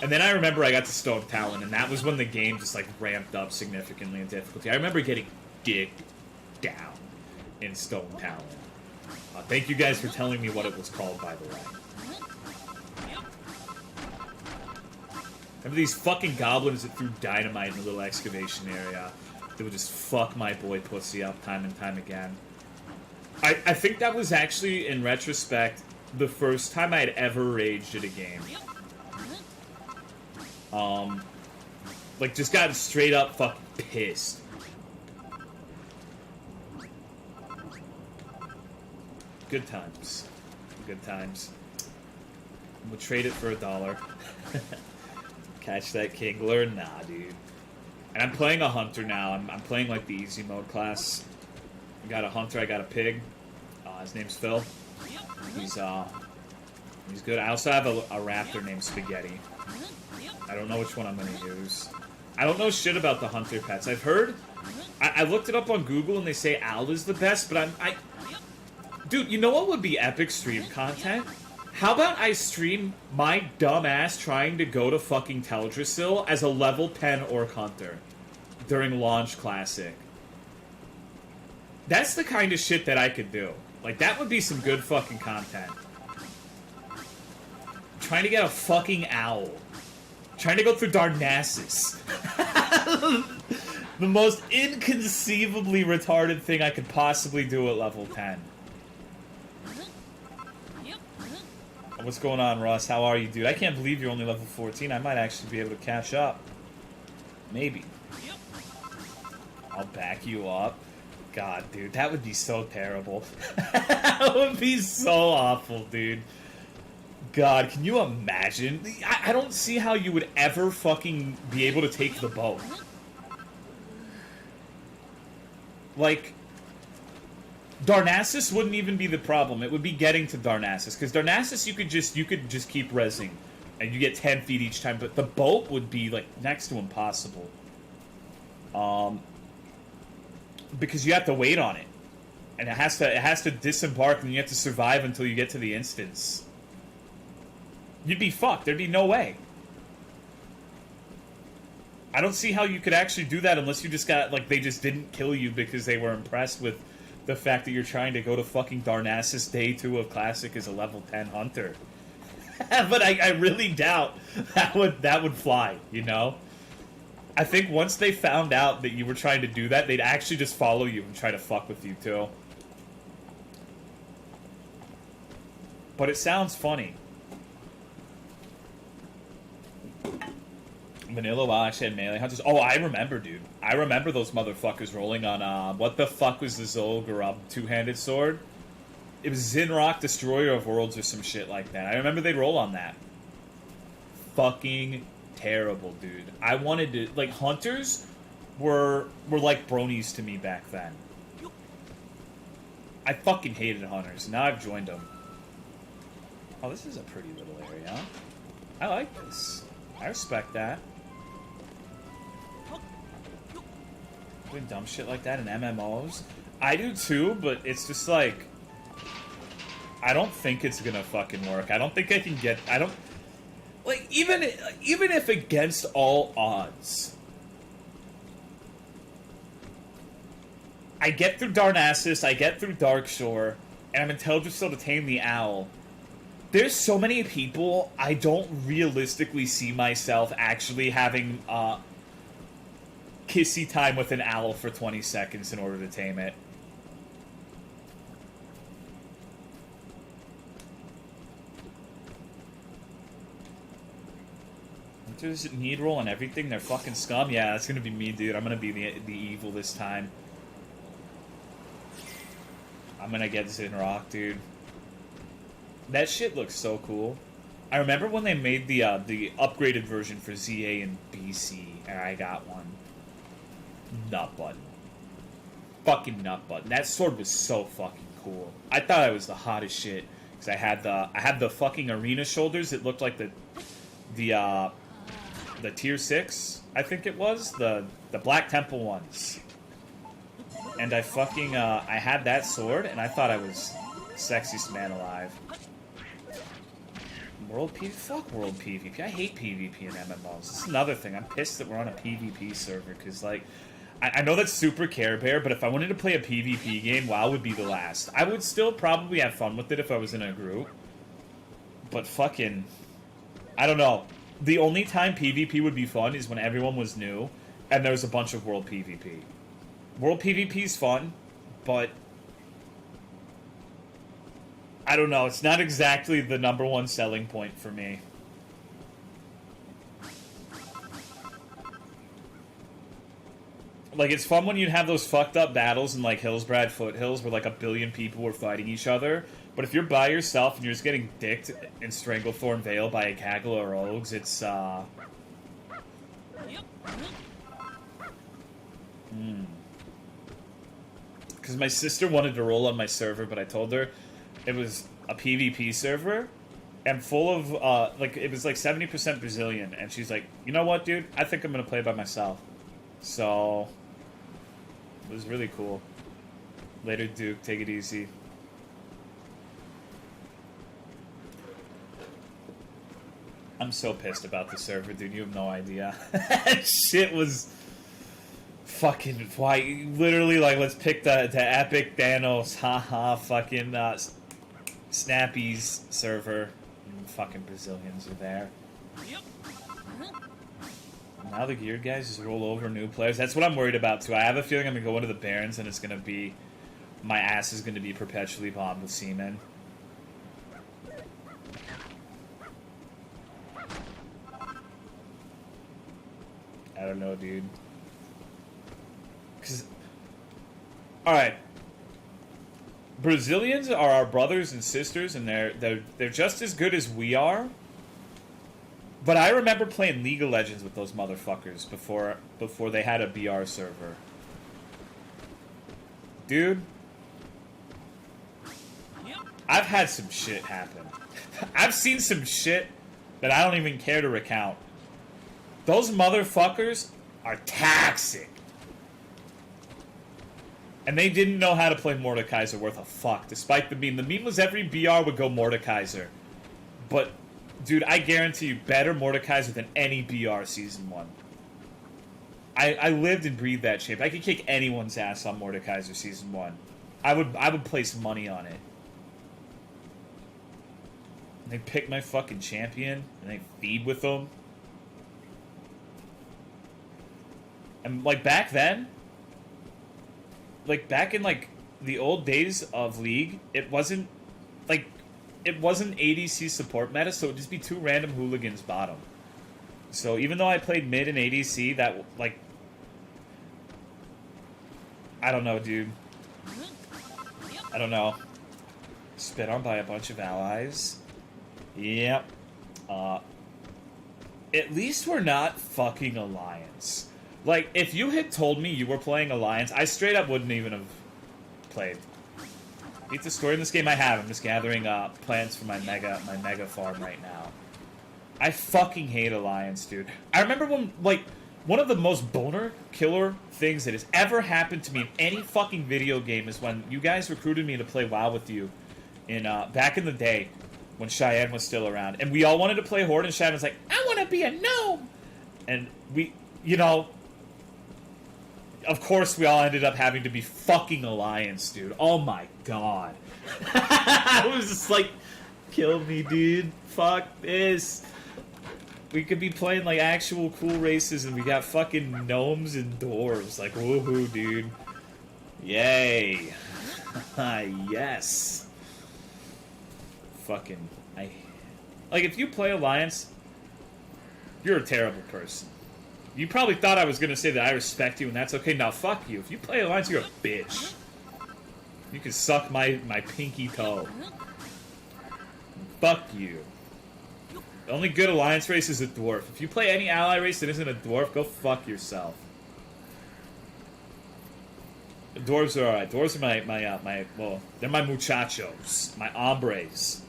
A: And then I remember I got to Stone Talon, and that was when the game just, like, ramped up significantly in difficulty. I remember getting digged down in Stone Talon. Thank you guys for telling me what it was called, by the way. Remember these fucking goblins that threw dynamite in the little excavation area that would just fuck my boy Pussy up time and time again. I think that was actually, in retrospect, the first time I had ever raged at a game. Like, just gotten straight up fucking pissed. Good times. Good times. We'll trade it for $1. Catch that Kingler? Nah, dude. And I'm playing a hunter now. I'm playing, like, the easy mode class. I got a hunter, I got a pig. His name's Phil. He's good. I also have a raptor named Spaghetti. I don't know which one I'm going to use. I don't know shit about the hunter pets. I've heard... I looked it up on Google and they say Owl is the best, but Dude, you know what would be epic stream content? How about I stream my dumb ass trying to go to fucking Teldrassil as a level 10 Orc Hunter during Launch Classic? That's the kind of shit that I could do. Like, that would be some good fucking content. Trying to get a fucking owl. Trying to go through Darnassus. The most inconceivably retarded thing I could possibly do at level 10. What's going on, Ross? How are you, dude? I can't believe you're only level 14. I might actually be able to catch up. Maybe. I'll back you up. God, dude, that would be so terrible. That would be so awful, dude. God, can you imagine? I don't see how you would ever fucking be able to take the boat. Like, Darnassus wouldn't even be the problem. It would be getting to Darnassus, because Darnassus you could just keep rezzing, and you get 10 feet each time. But the boat would be like next to impossible. Because you have to wait on it, and it has to disembark, and you have to survive until you get to the instance. You'd be fucked. There'd be no way. I don't see how you could actually do that unless you just got, like, they just didn't kill you because they were impressed with the fact that you're trying to go to fucking Darnassus Day 2 of Classic as a level 10 hunter. But I really doubt that would fly, you know? I think once they found out that you were trying to do that, they'd actually just follow you and try to fuck with you, too. But it sounds funny. Vanilla WoW actually had melee hunters. Oh, I remember, dude. I remember those motherfuckers rolling on, what the fuck was the Zolgarub two-handed sword? It was Zinrock, Destroyer of Worlds, or some shit like that. I remember they'd roll on that. Fucking terrible, dude. I wanted to... Like, hunters were like bronies to me back then. I fucking hated hunters. Now I've joined them. Oh, this is a pretty little area. I like this. I respect that. Doing dumb shit like that in MMOs. I do too, but it's just like... I don't think it's gonna fucking work. I don't think I can get... I don't... Like, even if against all odds... I get through Darnassus, I get through Darkshore, and I'm in Teldrassil to tame the owl. There's so many people, I don't realistically see myself actually having, kissy time with an owl for 20 seconds in order to tame it. Hunters need roll on everything, they're fucking scum. Yeah, that's gonna be me, dude. I'm gonna be the evil this time. I'm gonna get Zinrock, dude. That shit looks so cool. I remember when they made the upgraded version for ZA and BC, and I got one. Nut button. Fucking nut button. That sword was so fucking cool. I thought it was the hottest shit because I had the fucking arena shoulders. It looked like the tier 6, I think it was the Black Temple ones. And I fucking I had that sword, and I thought I was the sexiest man alive. World PvP? Fuck World PvP. I hate PvP in MMOs. This is another thing. I'm pissed that we're on a PvP server, because, like, I know that's super Care Bear, but if I wanted to play a PvP game, WoW would be the last. I would still probably have fun with it if I was in a group. But fucking... I don't know. The only time PvP would be fun is when everyone was new, and there was a bunch of World PvP. World PvP is fun, but... I don't know, it's not exactly the #1 selling point for me. Like, it's fun when you'd have those fucked up battles in, like, Hillsbrad Foothills where, like, a billion people were fighting each other. But if you're by yourself and you're just getting dicked in Stranglethorn Vale by a gaggle of rogues, it's, Because my sister wanted to roll on my server, but I told her it was a PvP server and full of, like, it was, like, 70% Brazilian. And she's like, you know what, dude? I think I'm going to play by myself. So... it was really cool. Later, Duke. Take it easy. I'm so pissed about the server, dude. You have no idea. Shit was fucking why. Literally, like, let's pick the epic Thanos, haha, fucking Snappy's server. And fucking Brazilians are there. Now the geared guys just roll over new players. That's what I'm worried about, too. I have a feeling I'm going to go into the Barons, and it's going to be... my ass is going to be perpetually bombed with seamen. I don't know, dude. Because... alright. Brazilians are our brothers and sisters, and they're just as good as we are. But I remember playing League of Legends with those motherfuckers before they had a BR server. Dude. I've had some shit happen. I've seen some shit that I don't even care to recount. Those motherfuckers are toxic. And they didn't know how to play Mordekaiser worth a fuck, despite the meme. The meme was every BR would go Mordekaiser. But... dude, I guarantee you better Mordekaiser than any BR Season 1. I lived and breathed that shape. I could kick anyone's ass on Mordekaiser Season 1. I would place money on it. And they pick my fucking champion, and they feed with them. And, like, back then, like, back in, like, the old days of League, it wasn't, like... it wasn't ADC support meta, so it would just be two random hooligans bottom. So even though I played mid and ADC, that, like... I don't know, dude. I don't know. Spit on by a bunch of allies. Yep. At least we're not fucking Alliance. Like, if you had told me you were playing Alliance, I straight up wouldn't even have played. Beat the score in this game. I have. I'm just gathering plants for my mega farm right now. I fucking hate Alliance, dude. I remember when, like, one of the most boner killer things that has ever happened to me in any fucking video game is when you guys recruited me to play WoW with you in back in the day when Cheyenne was still around, and we all wanted to play Horde, and Cheyenne was like, "I want to be a gnome," and we, you know. Of course, we all ended up having to be fucking Alliance, dude. Oh my god. I was just like, kill me, dude. Fuck this. We could be playing, like, actual cool races, and we got fucking gnomes and dwarves. Like, woohoo, dude. Yay. Yes. Fucking, like, if you play Alliance, you're a terrible person. You probably thought I was going to say that I respect you, and that's okay. Now, fuck you. If you play Alliance, you're a bitch. You can suck my pinky toe. Fuck you. The only good Alliance race is a dwarf. If you play any ally race that isn't a dwarf, go fuck yourself. The dwarves are alright. Dwarves are well, they're my muchachos. My hombres.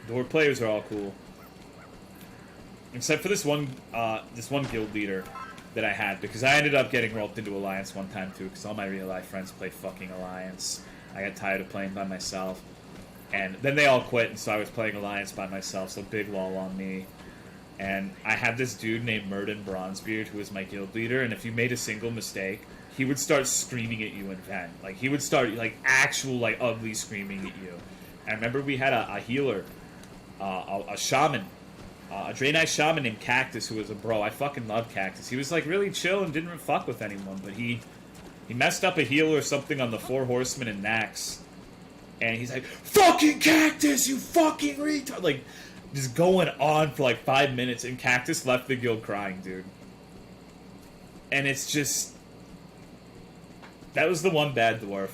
A: Dwarf players are all cool. Except for this one guild leader that I had, because I ended up getting roped into Alliance one time too, because all my real life friends played fucking Alliance. I got tired of playing by myself, and then they all quit, and so I was playing Alliance by myself. So big lol on me. And I had this dude named Murden Bronzebeard who was my guild leader, and if you made a single mistake, he would start screaming at you in vent. Like, he would start, like, actual, like, ugly screaming at you. I remember we had a healer, a shaman. A Draenei shaman named Cactus, who was a bro. I fucking love Cactus. He was, like, really chill and didn't fuck with anyone, but he messed up a healer or something on the Four Horsemen and Nax. And he's like, "Fucking Cactus, you fucking retard!" Like, just going on for, like, 5 minutes, and Cactus left the guild crying, dude. And it's just... That was the one bad dwarf.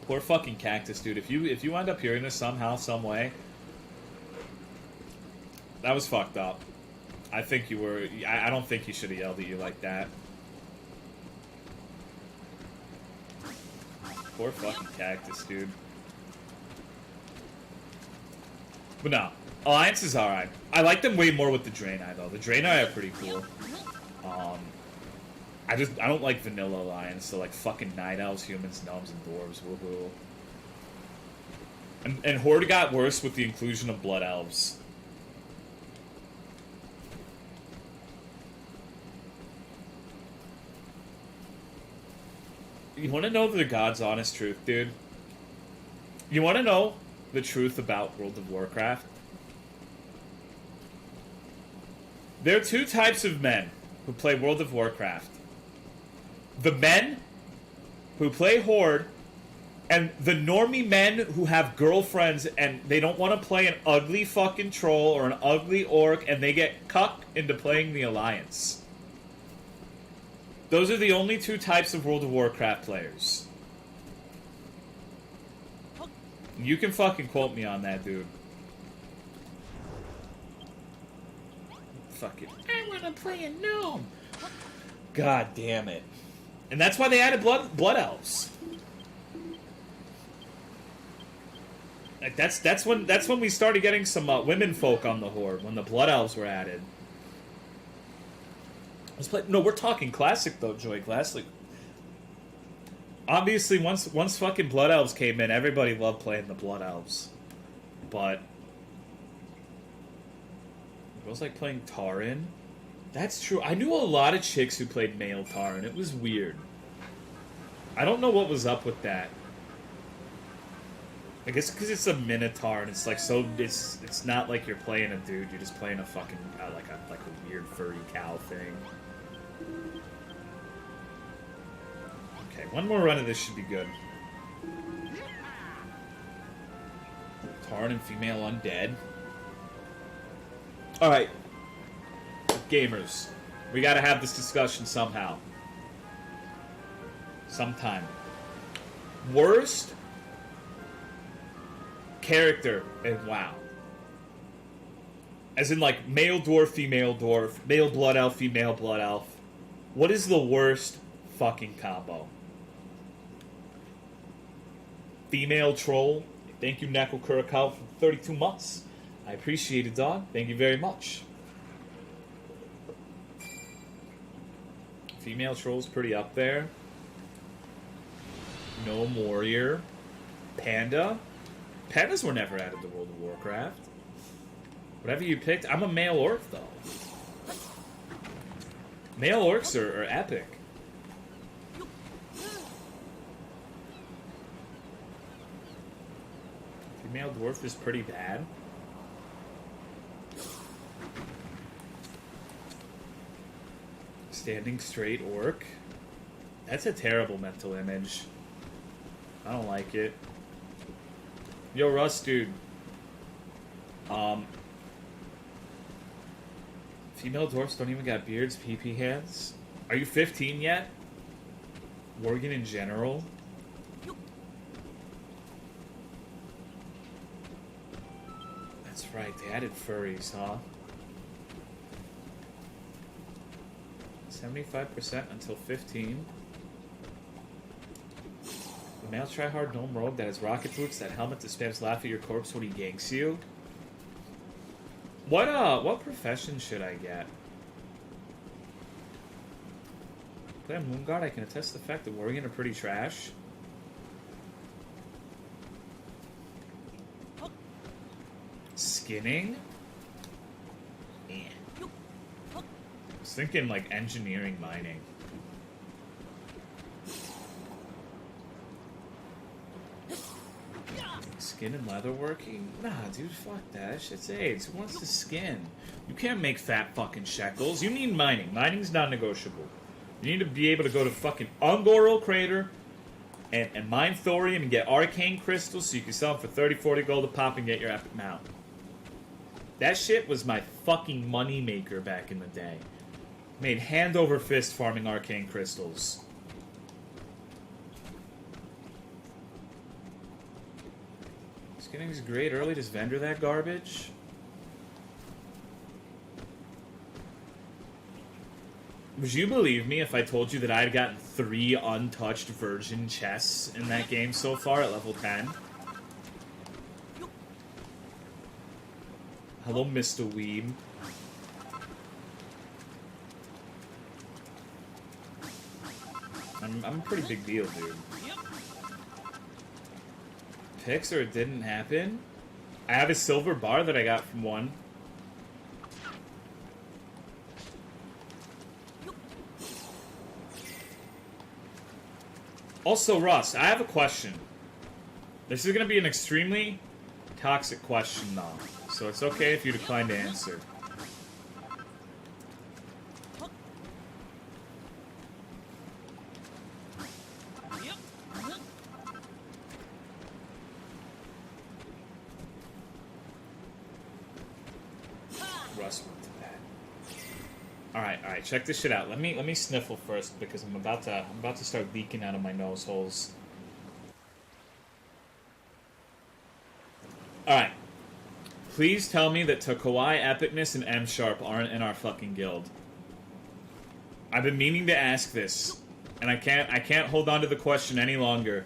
A: Poor fucking Cactus, dude. If you end up hearing this somehow, some way... That was fucked up. I think you were... I don't think he should have yelled at you like that. Poor fucking Cactus, dude. But no. Alliance is alright. I like them way more with the Draenei, though. The Draenei are pretty cool. I don't like vanilla Alliance, so like fucking Night Elves, Humans, Gnomes, and Dwarves. Woohoo. And Horde got worse with the inclusion of Blood Elves. You want to know the God's honest truth, dude? You want to know the truth about World of Warcraft? There are two types of men who play World of Warcraft. The men who play Horde, and the normie men who have girlfriends and they don't want to play an ugly fucking troll or an ugly orc and they get cucked into playing the Alliance. Those are the only two types of World of Warcraft players. You can fucking quote me on that, dude. Fucking, I wanna play a gnome. God damn it. And that's why they added blood elves. Like that's when we started getting some women folk on the Horde, when the blood elves were added. No, we're talking classic though, Joy. Classic. Obviously, once fucking Blood Elves came in, everybody loved playing the Blood Elves. But girls like playing Tauren. That's true. I knew a lot of chicks who played male Tauren. It was weird. I don't know what was up with that. I guess because it's a Minotaur and it's like so. It's not like you're playing a dude. You're just playing a fucking like a weird furry cow thing. Okay, one more run of this should be good. Tauren and female undead. Alright. Gamers. We gotta have this discussion somehow. Sometime. Worst character in WoW. As in, like, male dwarf, male blood elf, female blood elf. What is the worst fucking combo? Female troll. Thank you, Neko Kurakao, for 32 months. I appreciate it, dog. Thank you very much. Female troll's pretty up there. Gnome warrior. Panda. Pandas were never added to World of Warcraft. Whatever you picked. I'm a male orc, though. Male orcs are epic. Female dwarf is pretty bad. Standing straight orc. That's a terrible mental image. I don't like it. Yo, Russ, dude. Female dwarfs don't even got beards, pee-pee hands. Are you 15 yet? Worgen in general? That's right, they added furries, huh? 75% until 15. The male tryhard gnome rogue that has rocket boots, that helmet that spams laugh at your corpse when he ganks you. What profession should I get? Play a Moon God, I can attest the fact that Worgen are pretty trash. Skinning? Yeah. I was thinking like engineering, mining. Skin and leatherworking? Nah, dude, fuck that. Shit's AIDS. Who wants to skin? You can't make fat fucking shekels. You need mining. Mining's non-negotiable. You need to be able to go to fucking Ungoro Crater and mine thorium and get arcane crystals so you can sell them for 30, 40 gold a pop and get your epic mount. That shit was my fucking money maker back in the day. Made hand over fist farming arcane crystals. Just getting these great early. Does vendor that garbage? Would you believe me if I told you that I had gotten 3 untouched virgin chests in that game so far at level 10? Hello, Mr. Weeb. I'm a pretty big deal, dude. Picks or it didn't happen? I have a silver bar that I got from one. Also, Russ, I have a question. This is going to be an extremely toxic question, though. So it's okay if you decline to answer. Russ went to bed. Alright, check this shit out. Let me sniffle first because I'm about to start leaking out of my nose holes. Alright. Please tell me that Kawaii Epicness and M Sharp aren't in our fucking guild. I've been meaning to ask this, and I can't hold on to the question any longer.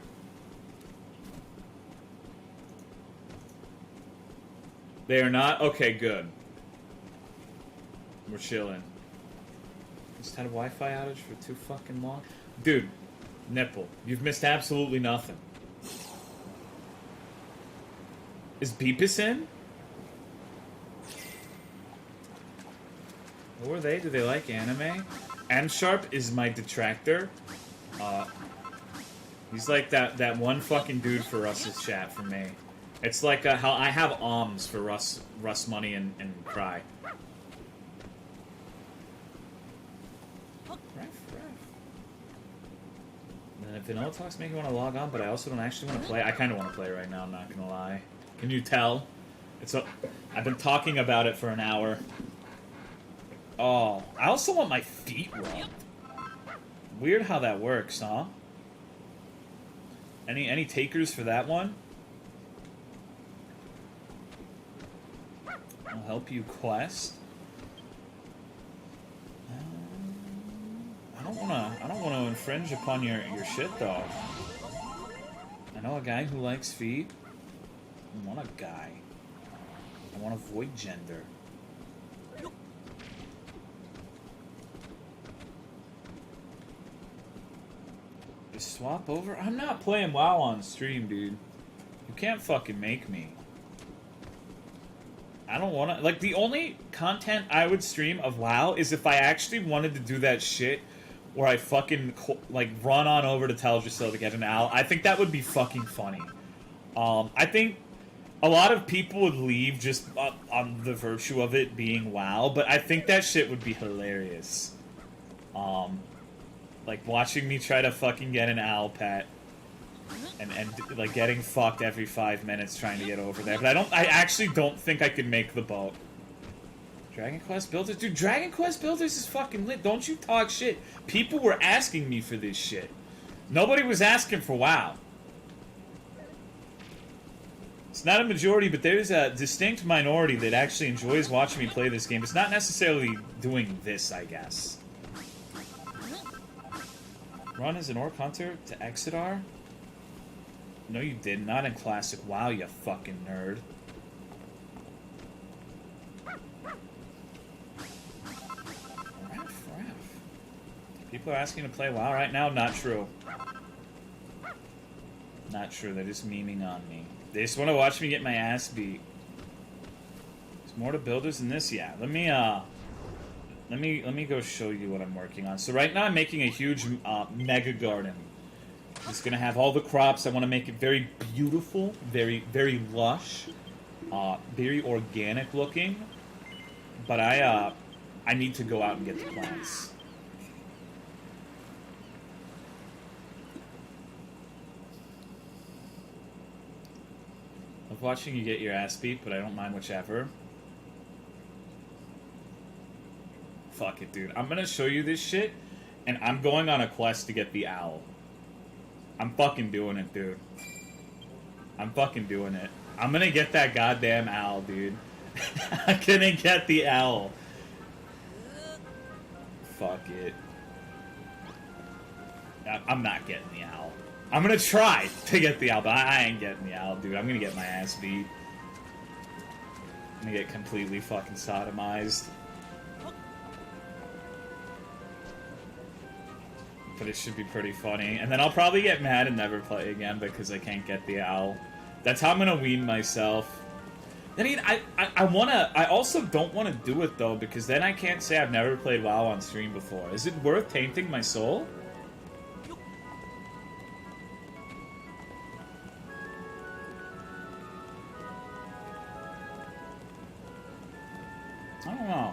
A: They are not? Okay, good. We're chilling. Just had a Wi-Fi outage for too fucking long. Dude, Nipple, you've missed absolutely nothing. Is Beepus in? Who are they? Do they like anime? M Sharp is my detractor. He's like that one fucking dude for Russ's chat for me. It's like how I have alms for Russ Money and Cry. And if Vanilla Talks make me want to log on, but I also don't actually want to play. I kind of want to play right now, I'm not gonna lie. Can you tell? I've been talking about it for an hour. Oh, I also want my feet rubbed. Weird how that works, huh? Any takers for that one? I'll help you quest. I don't wanna infringe upon your shit, though. I know a guy who likes feet. I want a guy. I want to avoid gender. Just swap over? I'm not playing WoW on stream, dude. You can't fucking make me. I don't want to... Like, the only content I would stream of WoW is if I actually wanted to do that shit where I fucking, like, run on over to Teldrassil to get an owl. I think that would be fucking funny. I think a lot of people would leave just on the virtue of it being WoW, but I think that shit would be hilarious. Like, watching me try to fucking get an owl pet and like, getting fucked every 5 minutes trying to get over there. But I actually don't think I could make the boat. Dragon Quest Builders? Dude, Dragon Quest Builders is fucking lit. Don't you talk shit. People were asking me for this shit. Nobody was asking for WoW. It's not a majority, but there's a distinct minority that actually enjoys watching me play this game. It's not necessarily doing this, I guess. Run as an Orc Hunter to Exeter? No, you did. Not in Classic WoW, you fucking nerd. People are asking to play WoW right now? Not true. Not true. They're just memeing on me. They just want to watch me get my ass beat. There's more to builders than this? Yeah. Let me go show you what I'm working on. So right now I'm making a huge mega garden. It's gonna have all the crops. I want to make it very beautiful, very, very lush, very organic looking. But I need to go out and get the plants. Love watching you get your ass beat, but I don't mind whichever. fuck it, dude. I'm gonna show you this shit, and I'm going on a quest to get the owl. I'm fucking doing it, dude. I'm fucking doing it. I'm gonna get that goddamn owl, dude. I'm gonna get the owl. Fuck it. I'm not getting the owl. I'm gonna try to get the owl, but I ain't getting the owl, dude. I'm gonna get my ass beat. I'm gonna get completely fucking sodomized. But it should be pretty funny. And then I'll probably get mad and never play again because I can't get the owl. That's how I'm gonna wean myself. I mean, I also don't want to do it, though, because then I can't say I've never played WoW on stream before. Is it worth tainting my soul? I don't know.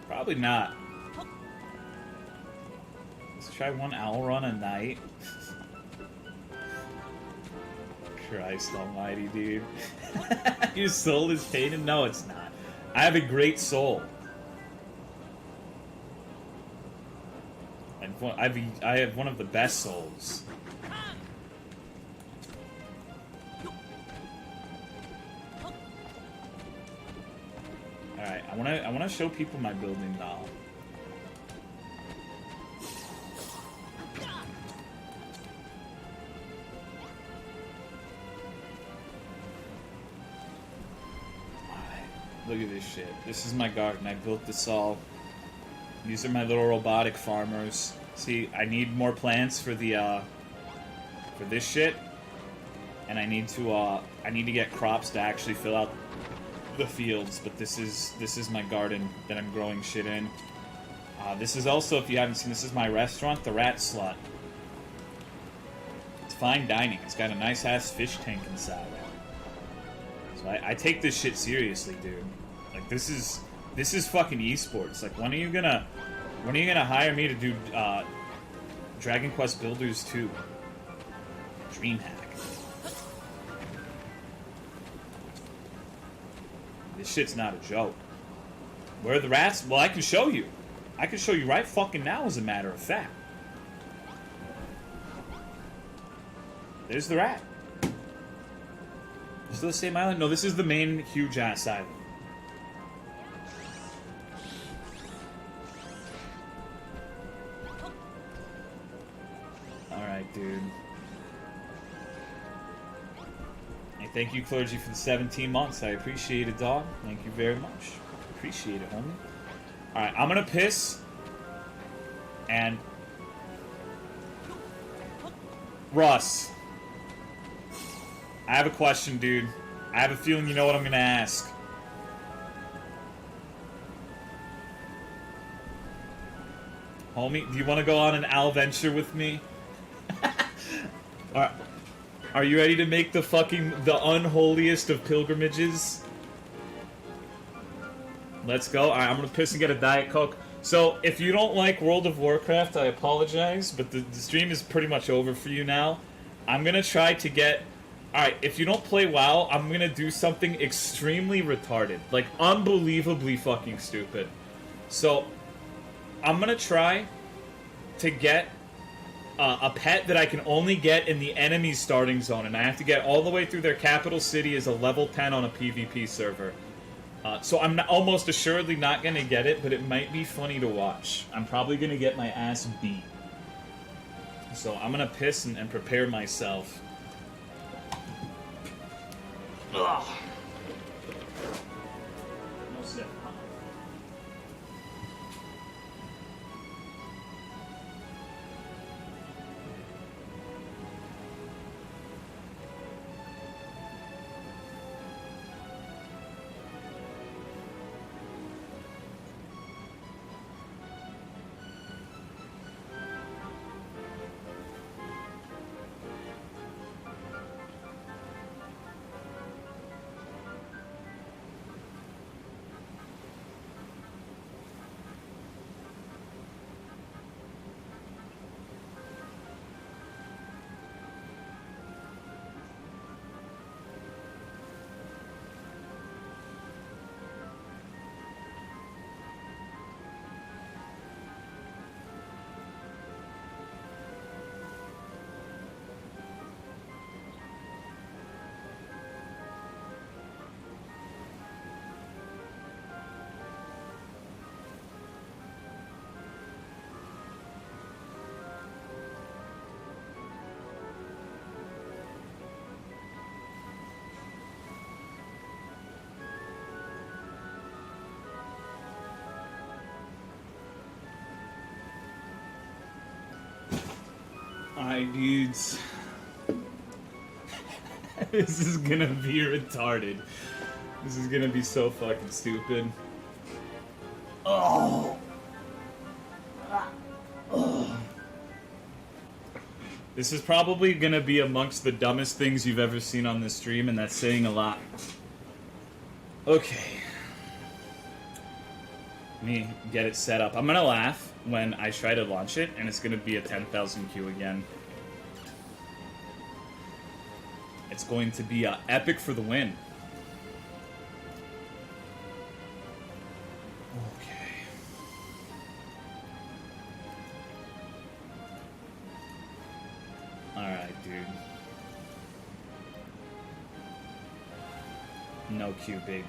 A: Probably not. Let's try one owl run a night. Christ almighty, dude. Your soul is tainted? No, it's not. I have a great soul. I have one of the best souls. Alright, I wanna show people my building doll. Look at this shit. This is my garden. I built this all. These are my little robotic farmers. See, I need more plants for the for this shit, and I need to get crops to actually fill out the fields. But this is my garden that I'm growing shit in. This is also, if you haven't seen, this is my restaurant, the Rat Slut. It's fine dining. It's got a nice ass fish tank inside. So I take this shit seriously, dude. Like, this is fucking esports. Like, when are you gonna hire me to do Dragon Quest Builders 2? DreamHack. This shit's not a joke. Where are the rats? Well, I can show you. I can show you right fucking now, as a matter of fact. There's the rat. Is this the same island? No, this is the main huge-ass island. Alright, dude. Hey, thank you, Clergy, for the 17 months. I appreciate it, dog. Thank you very much. Appreciate it, homie. Alright, I'm gonna piss. And... Russ. I have a question, dude. I have a feeling you know what I'm gonna ask. Homie, do you want to go on an owl venture with me? Are you ready to make the unholiest of pilgrimages? Let's go. Alright, I'm gonna piss and get a Diet Coke. So, if you don't like World of Warcraft, I apologize, but the stream is pretty much over for you now. I'm gonna try to get... Alright, if you don't play WoW, I'm gonna do something extremely retarded. Like, unbelievably fucking stupid. So, I'm gonna try to get a pet that I can only get in the enemy starting zone, and I have to get all the way through their capital city as a level 10 on a PvP server. So I'm almost assuredly not gonna get it, but it might be funny to watch. I'm probably gonna get my ass beat. So I'm gonna piss and prepare myself. Ugh. No sip, huh? Alright, dudes. This is gonna be retarded. This is gonna be so fucking stupid. Oh! This is probably gonna be amongst the dumbest things you've ever seen on this stream, and that's saying a lot. Okay. Let me get it set up. I'm gonna laugh when I try to launch it, and it's gonna be a 10,000 Q again. It's going to be epic for the win. Okay. Alright, dude. No Q, baby.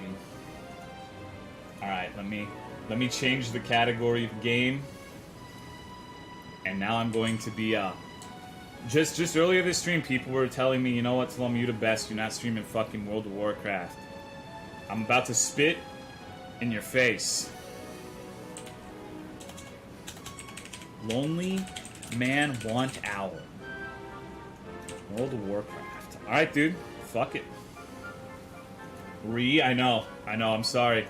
A: Alright, let me change the category of game. And now I'm going to be just earlier this stream, people were telling me, you know what, Tolomeo, you the best, you're not streaming fucking World of Warcraft. I'm about to spit in your face. Lonely Man Want Owl. World of Warcraft. Alright, dude. Fuck it. I know, I'm sorry.